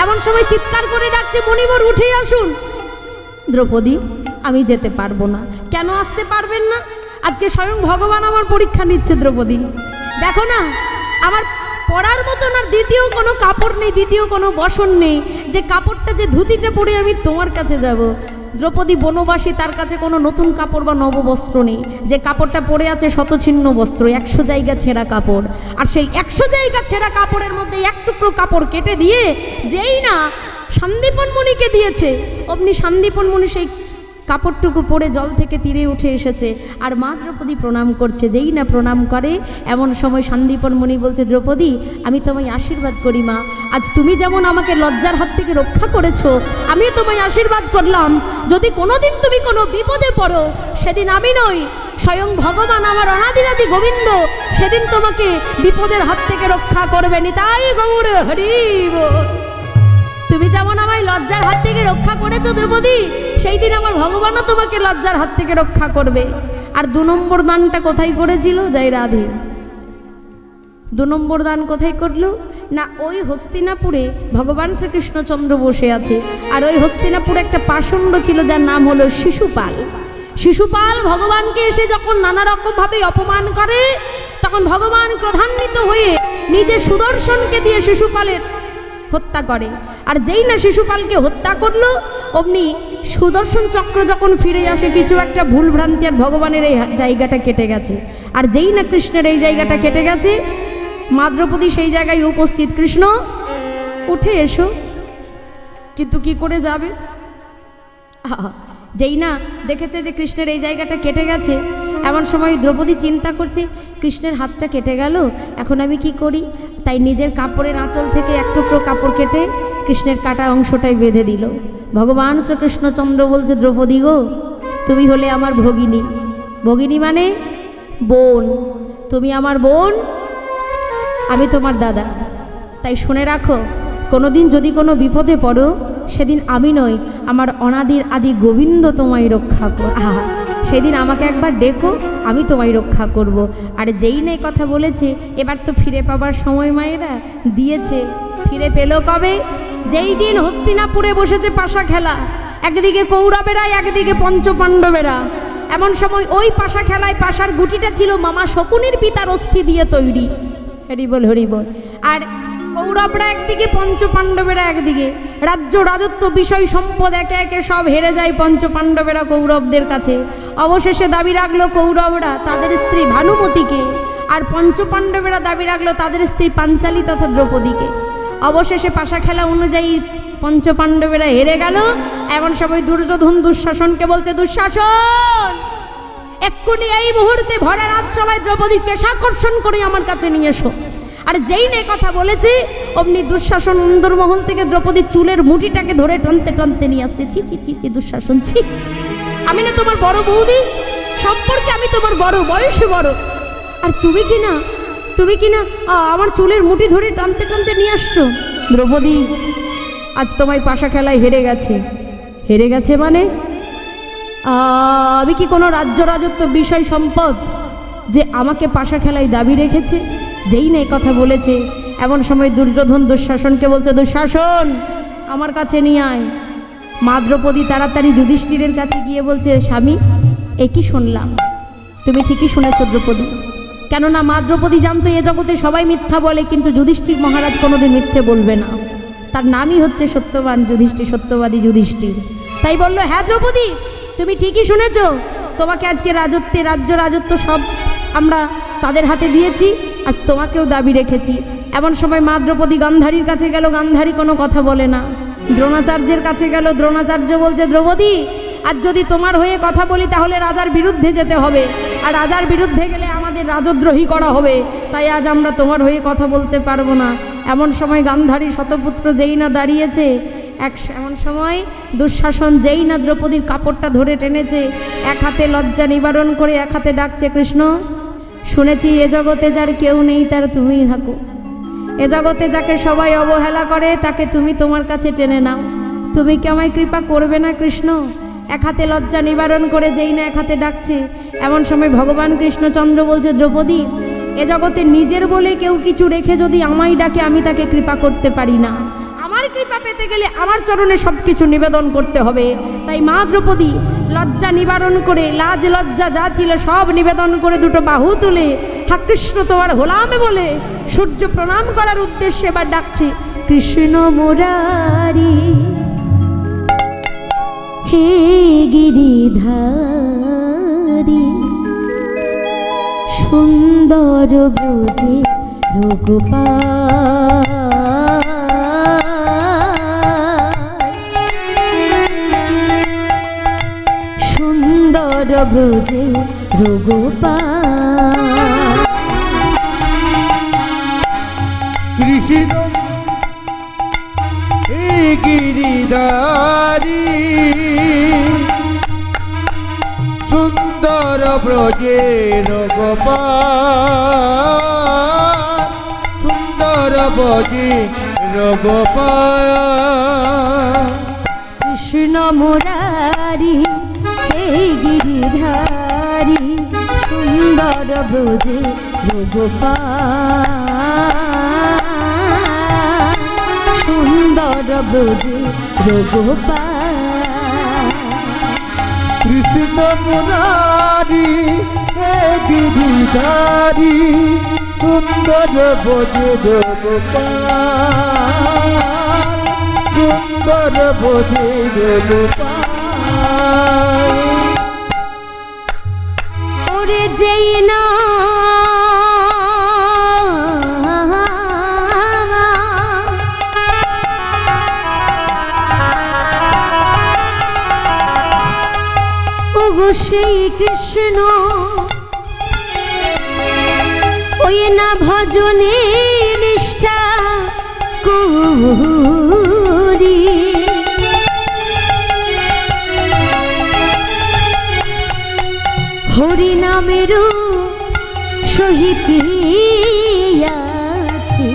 এমন সময় চিৎকার করে ডাকছে, মণিবর উঠে আসুন। দ্রৌপদী, আমি যেতে পারবো না। কেন আসতে পারবেন না? আজকে স্বয়ং ভগবান আমার পরীক্ষা নিচ্ছে। দ্রৌপদী দেখো না, আমার পরার মতন আর দ্বিতীয় কোনো কাপড় নেই, দ্বিতীয় কোনো বসন নেই, যে কাপড়টা, যে ধুতিটা পরে আমি তোমার কাছে যাব। দ্রৌপদী বনবাসী, তার কাছে কোনো নতুন কাপড় বা নববস্ত্র নেই। যে কাপড়টা পরে আছে শতছিন্ন বস্ত্র, 100 জায়গা ছেঁড়া কাপড়। আর সেই 100 জায়গা ছেঁড়া কাপড়ের মধ্যে এক টুকরো কাপড় কেটে দিয়ে যেই না সন্দীপন মুনিকে দিয়েছে, অমনি সন্দীপন মুনি সেই কাপড়টুকু পরে জল থেকে তীরে উঠে এসেছে। আর মা দ্রৌপদী প্রণাম করছে। যেই না প্রণাম করে এমন সময় সন্দীপন মুনি বলছে, দ্রৌপদী, আমি তোমায় আশীর্বাদ করি মা। আজ তুমি যেমন আমাকে লজ্জার হাত থেকে রক্ষা করেছো, আমিও তোমায় আশীর্বাদ করলাম। যদি কোনোদিন তুমি কোনো বিপদে পড়ো, সেদিন আমি নই, স্বয়ং ভগবান আমার অনাদিরাদি গোবিন্দ সেদিন তোমাকে বিপদের হাত থেকে রক্ষা করবেন। তাই গৌর হরি বল। তুমি যেমন আমায় লজ্জার হাত থেকে রক্ষা করেছো দ্রৌপদী, সেই দিন আমার ভগবানও তোমাকে লজ্জার হাত থেকে রক্ষা করবে। আর 2 নম্বর দানটা কোথায় করেছিল? যাই রাধে, 2 নম্বর দান কোথায় করলো না, ওই হস্তিনাপুরে ভগবান শ্রীকৃষ্ণচন্দ্র বসে আছে। আর ওই হস্তিনাপুরে একটা পাষণ্ড ছিল যার নাম হলো শিশুপাল। শিশুপাল ভগবানকে এসে যখন নানা রকমভাবে অপমান করে, তখন ভগবান ক্রোধান্বিত হয়ে নিজের সুদর্শনকে দিয়ে শিশুপালের হত্যা করে। আর যেই না শিশুপালকে হত্যা করলো, অমনি সুদর্শন চক্র যখন ফিরে আসে, কিছু একটা ভুল ভ্রান্তি, আর ভগবানের এই জায়গাটা কেটে গেছে। আর যেই না কৃষ্ণের এই জায়গাটা কেটে গেছে, মা দ্রৌপদী সেই জায়গায় উপস্থিত। কৃষ্ণ উঠে এসো, কিন্তু কি করে যাবে? যেই না দেখেছে যে কৃষ্ণের এই জায়গাটা কেটে গেছে, এমন সময় দ্রৌপদী চিন্তা করছে, কৃষ্ণের হাতটা কেটে গেল, এখন আমি কি করি? তাই নিজের কাপড়ের আঁচল থেকে এক টুকরো কাপড় কেটে কৃষ্ণের কাটা অংশটাই বেঁধে দিল। ভগবান শ্রীকৃষ্ণচন্দ্র বলছে, দ্রৌপদী গো, তুমি হলে আমার ভগিনী। ভগিনী মানে বোন। তুমি আমার বোন, আমি তোমার দাদা। তাই শুনে রাখো, কোনোদিন যদি কোনো বিপদে পড়ো, সেদিন আমি নই, আমার অনাদির আদি গোবিন্দ তোমায় রক্ষা কর। সেদিন আমাকে একবার ডেকো, আমি তোমায় রক্ষা করব। আর যেই নেই কথা বলেছে, এবার তো ফিরে পাবার সময় মায়েরা দিয়েছে। ফিরে পেল কবে? যেই দিন হস্তিনাপুরে বসেছে পাশা খেলা, একদিকে কৌরবেরা, একদিকে পঞ্চপাণ্ডবেরা। এমন সময় ওই পাশা খেলায় পাশার গুটিটা ছিল মামা শকুনির পিতার অস্থি দিয়ে তৈরি। হরিবল হরিবল। আর কৌরবরা একদিকে, পঞ্চপাণ্ডবেরা একদিকে। রাজ্য রাজত্ব বিষয় সম্পদ একে একে সব হেরে যায় পঞ্চপাণ্ডবেরা কৌরবদের কাছে। অবশেষে দাবি রাখলো কৌরবরা তাদের স্ত্রী ভানুমতিকে, আর পঞ্চপাণ্ডবেরা দাবি রাখলো তাদের স্ত্রী পাঞ্চালী তথা দ্রৌপদীকে। অবশেষে পাশা খেলা অনুযায়ী পঞ্চপাণ্ডবেরা হেরে গেল। এমন সময় দুর্যোধন দুঃশাসনকে বলছে, দুঃশাসন, এক্ষুনি এই মুহূর্তে ভরা রাজসভায় দ্রৌপদীর কেশাকর্ষণ করে আমার কাছে নিয়ে এসো। আর যেই না কথা বলেছে অমনি দুঃশাসন অন্দরমহল থেকে দ্রৌপদীর চুলের মুঠিটাকে ধরে টানতে টানতে নিয়ে আসছে। ছি ছি ছি ছি দুঃশাসন, ছি! আমি না তোমার বড় বৌদি, সম্পর্কে আমি তোমার বড়, বয়সে বড়, আর তুমি কি না আমার চুলের মুঠি ধরে টানতে টানতে নিয়ে আসছো। দ্রৌপদী আজ তোমায় পাশা খেলায় হেরে গেছে মানে আমি কি কোনো রাজত্ব বিষয় সম্পদ যে আমাকে পাশা খেলায় দাবি রেখেছে? যেই না কথা বলেছে এমন সময় দুর্যোধন দুঃশাসনকে বলছে, দুঃশাসন আমার কাছে নিয়ে আয়। মা দ্রৌপদী তাড়াতাড়ি যুধিষ্ঠিরের কাছে গিয়ে বলছে, স্বামী এ কি শুনলাম? তুমি ঠিকই শুনেছ দ্রৌপদী, কেননা মা দ্রৌপদী জানতো এ জগতে সবাই মিথ্যা বলে, কিন্তু যুধিষ্ঠির মহারাজ কোনোদিন মিথ্যে বলবে না। তার নামই হচ্ছে সত্যবান যুধিষ্ঠির, সত্যবাদী যুধিষ্ঠির। তাই বলল, হ্যাঁ দ্রৌপদী তুমি ঠিকই শুনেছ, তোমাকে আজকে রাজত্ব সব আমরা তাদের হাতে দিয়েছি, আজ তোমাকেও দাবি রেখেছি। এমন সময় মা দ্রৌপদী গান্ধারীর কাছে গেল, গান্ধারী কোনো কথা বলে না। দ্রোণাচার্যের কাছে গেল, দ্রোণাচার্য বলছে, দ্রৌপদী আজ যদি তোমার হয়ে কথা বলি তাহলে রাজার বিরুদ্ধে যেতে হবে, আর রাজার বিরুদ্ধে গেলে আমাদের রাজদ্রোহী করা হবে, তাই আজ আমরা তোমার হয়ে কথা বলতে পারবো না। এমন সময় গান্ধারী শতপুত্র যেই না দাঁড়িয়েছে, এমন সময় দুঃশাসন যেই না দ্রৌপদীর কাপড়টা ধরে টেনেছে, এক হাতে লজ্জা নিবারণ করে এক হাতে ডাকছে, কৃষ্ণ শুনেছি এ জগতে যার কেউ নেই তার তুমিই থাকো, এ জগতে যাকে সবাই অবহেলা করে তাকে তুমি তোমার কাছে টেনে নাও, তুমি কি আমায় কৃপা করবে না কৃষ্ণ? এক হাতে লজ্জা নিবারণ করে যেই না এক হাতে ডাকছে, এমন সময় ভগবান কৃষ্ণচন্দ্র বলছে, দ্রৌপদী এ জগতে নিজের বলে কেউ কিছু রেখে যদি আমায় ডাকে আমি তাকে কৃপা করতে পারি না, আমার কৃপা পেতে গেলে আমার চরণে সব কিছু নিবেদন করতে হবে। তাই মা দ্রৌপদী লজ্জা নিবারণ করে, লাজ লজ্জা যা ছিল সব নিবেদন করে দুটো বাহু তুলে হা কৃষ্ণ তোমার হলামে বলে সূর্য প্রণাম করার উদ্দেশ্যে এবার ডাকছে, কৃষ্ণ মুরারি হে গিরিধারী সুন্দর বুঝে রঘুপাল, সুন্দর ব্রজে রঘুপাল, কৃষ্ণ হে গিরিধারী সুন্দর ব্রজে রঘুপাল, সুন্দর ব্রজে রঘুপাল, কৃষ্ণ মুরারি হে গিরিধারী সুন্দর ব্রজে রঘুপাল, সুন্দর ব্রজে রঘুপাল, কৃষ্ণ মুরারি হে গিরিধারী সুন্দর ব্রজে রঘুপাল, সুন্দর ব্রজে রঘুপাল। ওরে যেই না ওগো সেই কৃষ্ণ ওই না ভজনে নিষ্ঠা করি, হরি নামের সহিত আছে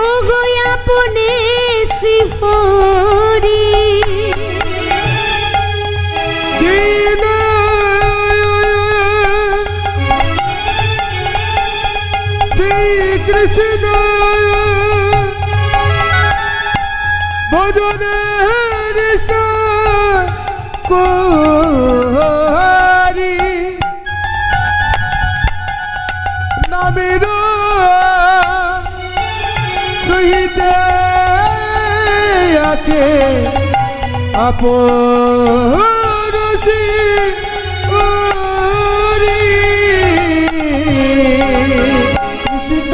ও গো আপনে শ্রী হরি, কৃষ্ণ ভজনে নিষ্ঠা করি, নামের সহিত আছে আপন শ্রী হরি। কৃষ্ণ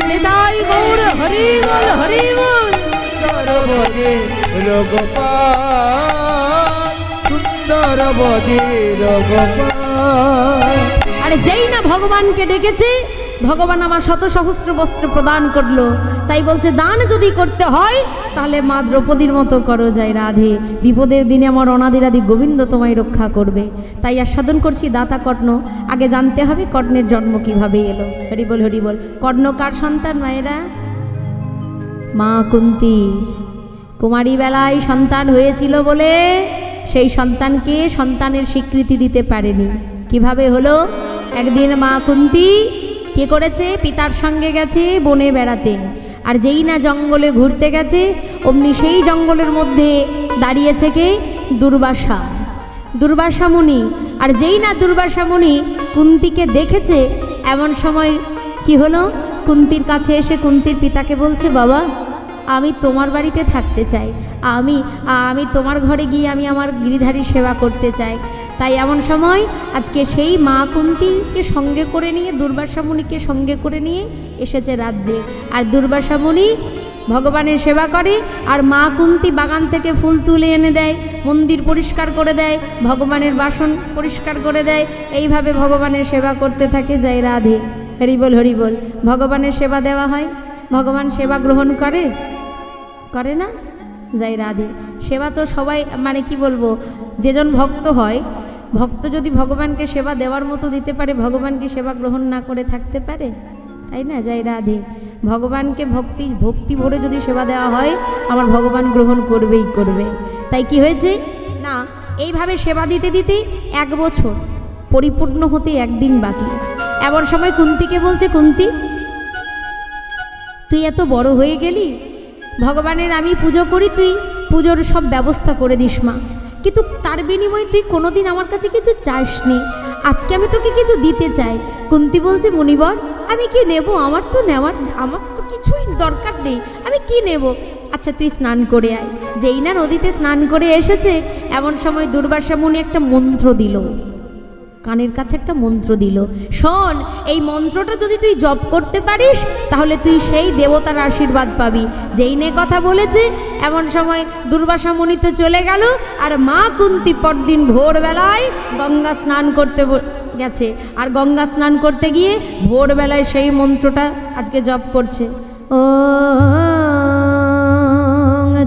নিতাই গৌর হরি বল হরি বল, সুন্দর ব্রজে রঘুপাল, সুন্দর দ্রৌপদীর গোপাল। আরে যেই না ভগবানকে ডেকেছে, ভগবান আমার শত সহস্র বস্ত্র প্রদান করলো। তাই বলছে দান যদি করতে হয় তাহলে মা দ্রৌপদীর মতো করো যায় রাধে, বিপদের দিনে আমার অনাদিরাদি গোবিন্দ তোমায় রক্ষা করবে। তাই আস্বাদন করছি দাতা কর্ণ। আগে জানতে হবে কর্ণের জন্ম কিভাবে এলো। হরি বল হরি বল। কর্ণ কার সন্তান মায়েরা? মা কুন্তী। কুমারী বেলায় সন্তান হয়েছিল বলে সেই সন্তানকে সন্তানের স্বীকৃতি দিতে পারেনি। কিভাবে হলো? একদিন মা কুন্তী কে করেছে? পিতার সঙ্গে গেছে বনে বেড়াতে। আর যেই না জঙ্গলে ঘুরতে গেছে, অমনি সেই জঙ্গলের মধ্যে দাঁড়িয়েছে কে? দুর্বাসা, দুর্বাসা মুনি। আর যেই না দুর্বাসা মুনি কুন্তিকে দেখেছে, এমন সময় কি হলো? কুন্তির কাছে এসে কুন্তির পিতাকে বলছে, বাবা আমি তোমার বাড়িতে থাকতে চাই, আমি তোমার ঘরে গিয়ে আমি আমার গিরিধারী সেবা করতে চাই। তাই এমন সময় আজকে সেই মা কুন্তিকে সঙ্গে করে নিয়ে, দুর্বাসা মুনিকে সঙ্গে করে নিয়ে এসেছে রাজ্যে। আর দুর্বাসা মুনি ভগবানের সেবা করে, আর মা কুন্তি বাগান থেকে ফুল তুলে এনে দেয়, মন্দির পরিষ্কার করে দেয়, ভগবানের বাসন পরিষ্কার করে দেয়। এইভাবে ভগবানের সেবা করতে থাকে যায় রাধে। হরি বল হরি বল। ভগবানের সেবা দেওয়া হয়, ভগবান সেবা গ্রহণ করে? করে না? যাই রাধে। সেবা তো সবাই, মানে কি বলবো, যেজন ভক্ত হয়, ভক্ত যদি ভগবানকে সেবা দেওয়ার মতো দিতে পারে, ভগবান কি সেবা গ্রহণ না করে থাকতে পারে? তাই না? যাই রাধে। ভগবানকে ভক্তি ভরে যদি সেবা দেওয়া হয়, আমার ভগবান গ্রহণ করবেই করবে। তাই কি হয়েছে না, এইভাবে সেবা দিতে দিতে 1 বছর পরিপূর্ণ হতে 1 দিন বাকি। এমন সময় কুন্তিকে বলছে, কুন্তি তুই এত বড় হয়ে গেলি, ভগবানের আমি পুজো করি, তুই পুজোর সব ব্যবস্থা করে দিস মা, কিন্তু তার বিনিময়ে তুই কোনোদিন আমার কাছে কিছু চাসনি। আজকে আমি তোকে কিছু দিতে চাই। কুন্তি বলছে, মুনিবর আমি কি নেব? আমার তো কিছুই দরকার নেই, আমি কি নেব? আচ্ছা তুই স্নান করে আয়। যেই না নদীতে স্নান করে এসেছে, এমন সময় দুর্বাসা মুনি একটা মন্ত্র দিল, কানের কাছে একটা মন্ত্র দিল। শোন, এই মন্ত্রটা যদি তুই জপ করতে পারিস তাহলে তুই সেই দেবতার আশীর্বাদ পাবি। যেই নে কথা বলেছে, এমন সময় দুর্বাসা মুনি তো চলে গেল, আর মা কুন্তি পরদিন ভোরবেলায় গঙ্গা স্নান করতে গেছে। আর গঙ্গা স্নান করতে গিয়ে ভোরবেলায় সেই মন্ত্রটা আজকে জপ করছে। ও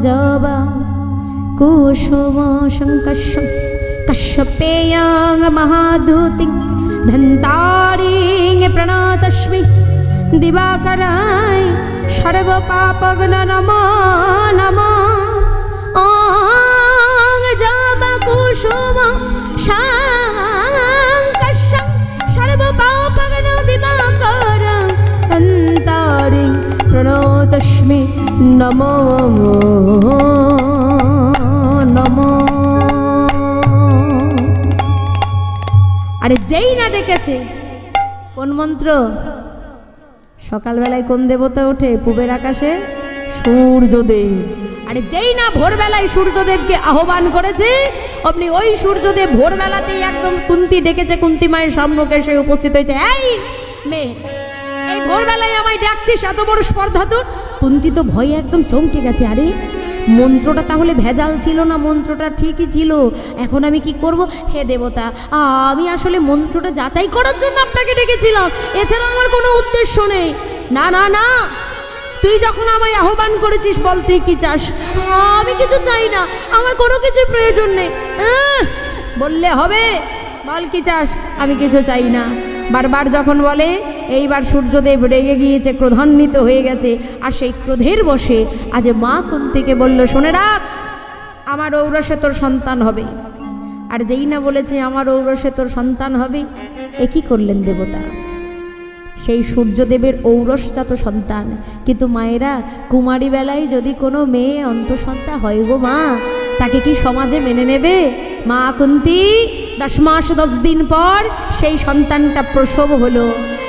জবা কুসুম শঙ্কর্ষম কশ্যপেয়াং মহাদূতিং ধন্তারিং প্রণতস্মি দিবাকরায় সর্বপাপগ্ন নমো নমো। ওং জবকুসুম শঙ্কর্ষং সর্বপাপগ্ন দিবাকরায় ধন্তারিং প্রণতস্মি নমো নমো। আরে যেই না ডেকেছে, কোন মন্ত্র? সকালবেলায় কোন দেবতা ওঠে পূবের আকাশে? সূর্যদেব। আরে যেই না ভোরবেলায় সূর্যদেবকে আহ্বান করেছে, আপনি ওই সূর্যদেব ভোরবেলাতেই একদম কুন্তি ডেকেছে, কুন্তি মায়ের সম্মুখে সে উপস্থিত হয়েছে। এই মেয়ে, এই ভোরবেলায় আমায় ডাকছিস, এত বড় স্পর্ধা তোর? কুন্তি তো ভয়ে একদম চমকে গেছে। আরে মন্ত্রটা তাহলে ভেজাল ছিল না? মন্ত্রটা ঠিকই ছিল। এখন আমি কি করব? হে দেবতা, আমি আসলে মন্ত্রটা যাচাই করার জন্য আপনাকে ডেকেছিলাম, এছাড়া আমার কোনো উদ্দেশ্য নেই। না না না, তুই যখন আমায় আহ্বান করেছিস, বল তুই কি চাস? আমি কিছু চাই না, আমার কোনো কিছু প্রয়োজন নেই। বললে হবে? বল কি চাস? আমি কিছু চাই না। বারবার যখন বলে, এইবার সূর্যদেব রেগে গিয়েছে, ক্রোধান্বিত হয়ে গেছে। আর সেই ক্রোধের বশে আজ মা কুন্তিকে বলল, শোনে রাখ, আমার ঔরসে তোর সন্তান হবে। আর যেই না বলেছে আমার ঔরসে তোর সন্তান হবে, এ কি করলেন দেবতা? সেই সূর্যদেবের ঔরসজাত সন্তান। কিন্তু মায়েরা, কুমারী বেলায় যদি কোনো মেয়ে অন্তঃসত্ত্বা হয় গো মা, তাকে কি সমাজে মেনে নেবে? মা কুন্তি 10 মাস 10 দিন পর সেই সন্তানটা প্রসব হলো।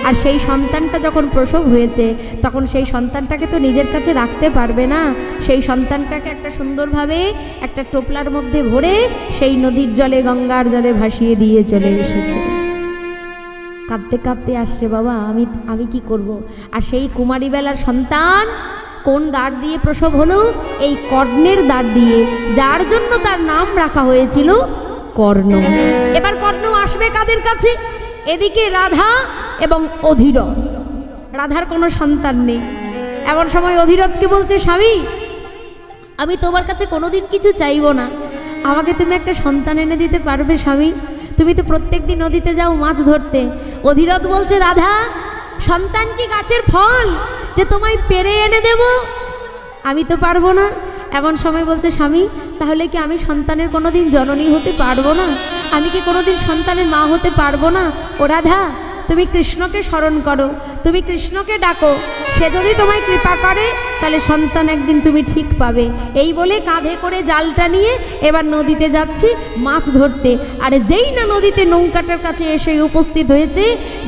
আর সেই সন্তানটা যখন প্রসব হয়েছে, তখন সেই সন্তানটাকে তো নিজের কাছে রাখতে পারবে না। সেই সন্তানটাকে একটা সুন্দরভাবে একটা টোপলার মধ্যে ভরে সেই নদীর জলে, গঙ্গার জলে ভাসিয়ে দিয়ে চলে এসেছে। কাঁদতে কাঁদতে আসছে, বাবা আমি কি করব? আর সেই কুমারী বেলার সন্তান কোন দ্বার দিয়ে প্রসব হলো? এই কর্ণের দ্বার দিয়ে, যার জন্য তার নাম রাখা হয়েছিল কর্ণ। এবার কর্ণ আসবে কাদের কাছে? এদিকে রাধা এবং অধীরথ। রাধার কোনো সন্তান নেই। এমন সময় অধীরথকে বলছে, স্বামী আমি তোমার কাছে কোনোদিন কিছু চাইবো না, আমাকে তুমি একটা সন্তান এনে দিতে পারবে স্বামী? তুমি তো প্রত্যেক দিন নদীতে যাও মাছ ধরতে। অধীরথ বলছে, রাধা সন্তান কি গাছের ফল যে তোমায় পেরে এনে দেব? আমি তো পারবো না। এমন সময় বলছে, স্বামী তাহলে কি আমি সন্তানের কোনোদিন জননী হতে পারবো না? আমি কি কোনোদিন সন্তানের মা হতে পারবো না? ও রাধা তুমি কৃষ্ণকে স্মরণ করো, তুমি কৃষ্ণকে ডাকো, সে যদি তোমায় কৃপা করে তাহলে সন্তান একদিন তুমি ঠিক পাবে। এই বলে কাঁধে করে জালটা নিয়ে এবার নদীতে যাচ্ছি মাছ ধরতে। আর যেই না নদীতে নৌকাটার কাছে এসে উপস্থিত হয়েছে,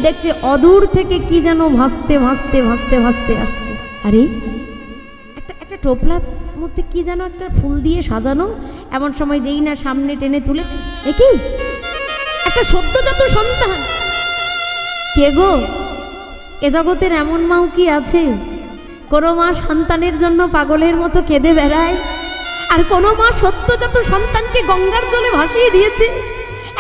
দেখছে অদূর থেকে কি যেন ভাসতে ভাসতে ভাসতে ভাসতে আসছে। আরে একটা টোপলার মধ্যে কি যেন একটা ফুল দিয়ে সাজানো। এমন সময় যেই না সামনে টেনে তুলেছে, এ কি একটা সদ্যজাত সন্তান। কে গো? এ জগতের এমন মাও কি আছে? কোনো মা সন্তানের জন্য পাগলের মতো কেঁদে বেড়ায়, আর কোনো মা সদ্যজাত সন্তানকে গঙ্গার জলে ভাসিয়ে দিয়েছে।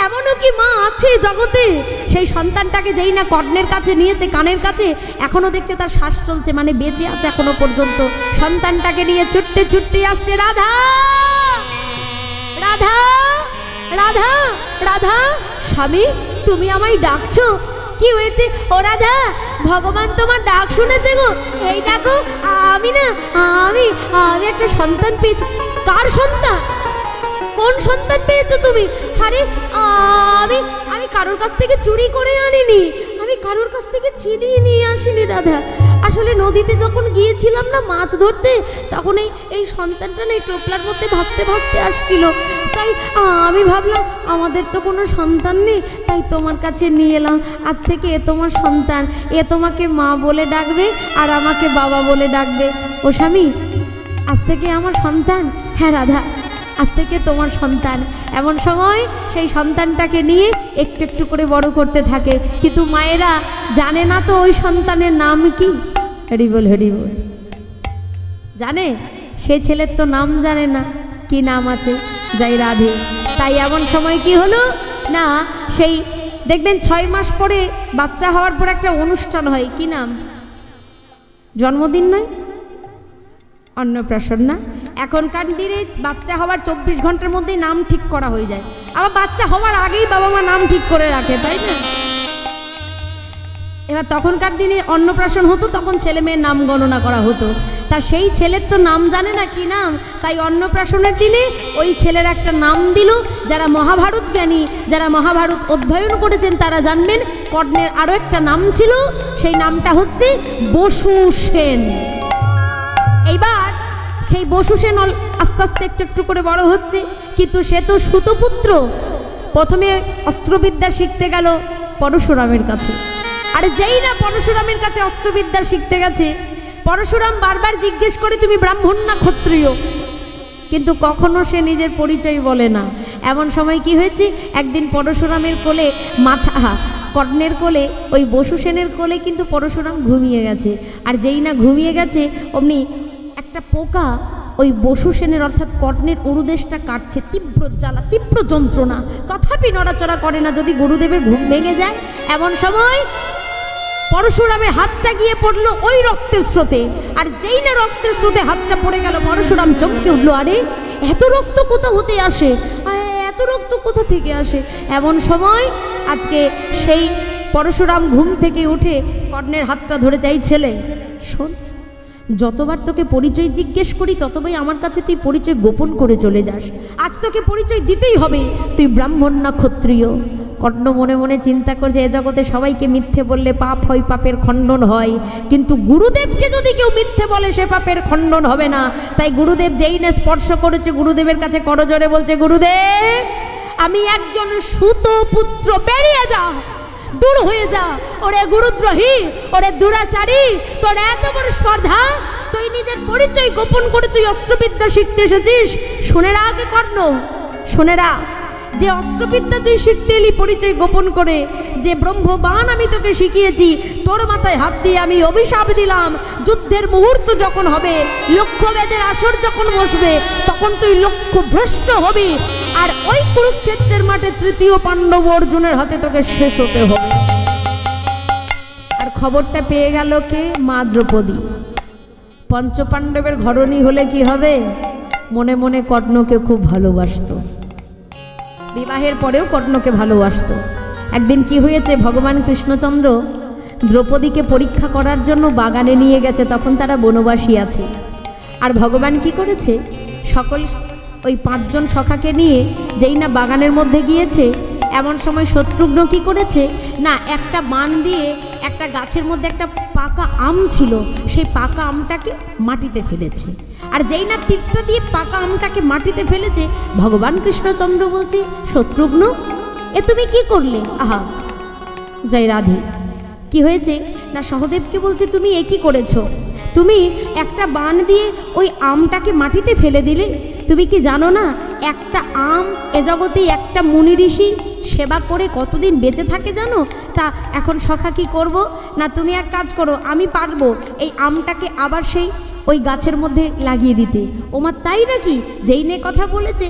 এমনও কি মা আছে জগতে? সেই সন্তানটাকে যেই না কর্ণের কাছে নিয়েছে, কানের কাছে, এখনো দেখছে তার শ্বাস চলছে, মানে বেঁচে আছে এখনো পর্যন্ত। সন্তানটাকে নিয়ে ছুটতে ছুটতে আসছে, রাধা রাধা রাধা রাধা, স্বামী তুমি আমায় ডাকছো? কি হয়েছে? ও রাধা ভগবান তোমার ডাক শুনেছে গো। এই দেখো আমি না আমি আমি একটা সন্তান পেয়েছি। কার সন্তান? কোন সন্তান পেয়েছো তুমি? আরে আমি আমি কারোর কাছ থেকে চুরি করে আনিনি, আমি কারোর কাছ থেকে ছিনিয়ে নিয়ে আসিনি রাধা। আসলে নদীতে যখন গিয়েছিলাম না মাছ ধরতে, তখন এই সন্তানটা না এই টোপলার মধ্যে ভাসতে ভাসতে আসছিল। তাই আমি ভাবলাম আমাদের তো কোনো সন্তান নেই, তাই তোমার কাছে নিয়ে এলাম। আজ থেকে এ তোমার সন্তান, এ তোমাকে মা বলে ডাকবে আর আমাকে বাবা বলে ডাকবে। ও স্বামী আজ থেকে আমার সন্তান। হ্যাঁ রাধা আজ থেকে তোমার সন্তান। এমন সময় সেই সন্তানটাকে নিয়ে একটু একটু করে বড় করতে থাকে, কিন্তু মায়েরা জানে না তো ওই সন্তানের নাম কি। হরি বল হরি বল। জানে? সে ছেলের তো নাম জানে না, কি নাম আছে, যাই রাধে। তাই এমন সময় কি হলো না, সেই দেখবেন 6 মাস পরে বাচ্চা হওয়ার পর একটা অনুষ্ঠান হয়, কি নাম? জন্মদিন নয়, অন্নপ্রাশন না? এখনকার দিনে বাচ্চা হওয়ার 24 ঘন্টার মধ্যেই নাম ঠিক করা হয়ে যায়। আবার বাচ্চা হওয়ার আগেই বাবা মা নাম ঠিক করে রাখে, তাই না? এবার তখনকার দিনে অন্নপ্রাশন হতো, তখন ছেলে মেয়ের নাম গণনা করা হতো। তা সেই ছেলের তো নাম জানে না কি নাম, তাই অন্নপ্রাশনের দিনে ওই ছেলের একটা নাম দিল। যারা মহাভারত জ্ঞানী, যারা মহাভারত অধ্যয়ন করেছেন তারা জানবেন কর্ণের আরও একটা নাম ছিল, সেই নামটা হচ্ছে বসু সেন। এইবার সেই বসু সেন আস্তে আস্তে একটু একটু করে বড় হচ্ছে, কিন্তু সে তো সুতপুত্র। প্রথমে অস্ত্রবিদ্যা শিখতে গেল পরশুরামের কাছে। আর যেই না পরশুরামের কাছে অস্ত্রবিদ্যা শিখতে গেছে, পরশুরাম বারবার জিজ্ঞেস করে তুমি ব্রাহ্মণ না ক্ষত্রিয়, কিন্তু কখনো সে নিজের পরিচয় বলে না। এমন সময় কি হয়েছে, একদিন পরশুরামের কোলে কর্ণের কোলে ওই বসু সেনের কোলে কিন্তু পরশুরাম ঘুমিয়ে গেছে। আর যেই না ঘুমিয়ে গেছে অমনি একটা পোকা ওই বসু সেনের অর্থাৎ কর্ণের উরুদেশটা কাটছে। তীব্র জ্বালা, তীব্র যন্ত্রণা, তথাপি নড়াচড়া করে না, যদি গুরুদেবের ঘুম ভেঙে যায়। এমন সময় পরশুরামের হাতটা গিয়ে পড়লো ওই রক্তের স্রোতে। আর যেই না রক্তের স্রোতে হাতটা পড়ে গেল, পরশুরাম চমকে উঠলো, আরে এত রক্ত কোথা হতে আসে, এত রক্ত কোথা থেকে আসে? এমন সময় আজকে সেই পরশুরাম ঘুম থেকে উঠে কর্ণের হাতটা ধরে চাই, ছেলে শোন, যতবার তোকে পরিচয় জিজ্ঞেস করি ততবারই আমার কাছে তুই পরিচয় গোপন করে চলে যাস। আজ তোকে পরিচয় দিতেই হবে, তুই ব্রাহ্মণ না ক্ষত্রিয়। কর্ণ মনে মনে চিন্তা করছে, এ জগতে সবাইকে মিথ্যে বললে পাপ হয়, পাপের খণ্ডন হয়, কিন্তু গুরুদেবকে যদি কেউ মিথ্যে বলে সে পাপের খণ্ডন হবে না। তাই গুরুদেব যেই না স্পর্শ করেছে, গুরুদেবের কাছে করজোড়ে বলছে, গুরুদেব আমি একজন সুতপুত্র, বেরিয়ে যা, দূর হয়ে যা। ওরে গুরুদ্রোহী, ওরে দুরাচারী, তোর এত বড় স্পর্ধা, তুই নিজের পরিচয় গোপন করে তুই অস্ত্রবিদ্যা শিখতে এসেছিস। শুনে রাখ কর্ণ, শুনে রাখ, যে অস্ত্রবিদ্যা তুই শিখতে এলি পরিচয় গোপন করে, যে ব্রহ্মবাণ আমি তোকে শিখিয়েছি, তোর মাথায় হাত দিয়ে আমি অভিশাপ দিলাম, যুদ্ধের মুহূর্ত যখন হবে, লক্ষ্যভেদের আসর যখন বসবে, তখন তুই লক্ষ্য ভ্রষ্ট হবি। আর ওই কুরুক্ষেত্রের মাঠে তৃতীয় পাণ্ডব অর্জুনের হাতে তোকে শেষ হতে হবে। আর খবরটা পেয়ে গেল কে? মা দ্রৌপদী। পঞ্চপাণ্ডবের ঘরণী হলে কি হবে? মনে মনে কর্ণকে খুব ভালোবাসতো, বিবাহের পরেও কর্ণকে ভালোবাসতো। একদিন কি হয়েছে, ভগবান কৃষ্ণচন্দ্র দ্রৌপদীকে পরীক্ষা করার জন্য বাগানে নিয়ে গেছে, তখন তারা বনবাসী আছে। আর ভগবান কি করেছে, সকল ওই 5 জন সখাকে নিয়ে যেই না বাগানের মধ্যে গিয়েছে, এমন সময় শত্রুঘ্ন কি করেছে না, একটা বাণ দিয়ে একটা গাছের মধ্যে একটা পাকা আম ছিল, সেই পাকা আমটাকে মাটিতে ফেলেছে। আর যেই না তীরটা দিয়ে পাকা আমটাকে মাটিতে ফেলেছে, ভগবান কৃষ্ণচন্দ্র বলছে, শত্রুঘ্ন এ তুমি কি করলে? আহা, জয় রাধে। কি হয়েছে না, সহদেবকে বলছে, তুমি এ কি করেছো? তুমি একটা বাণ দিয়ে ওই আমটাকে মাটিতে ফেলে দিলে। তুমি কি জানো না, একটা আম এ জগতে একটা মুনি ঋষি সেবা করে কতদিন বেঁচে থাকে জানো? তা এখন সখা কি করব না, তুমি এক কাজ করো, আমি পারবো এই আমটাকে আবার সেই ওই গাছের মধ্যে লাগিয়ে দিতে। ওমা তাই নাকি? যেই নে কথা বলেছে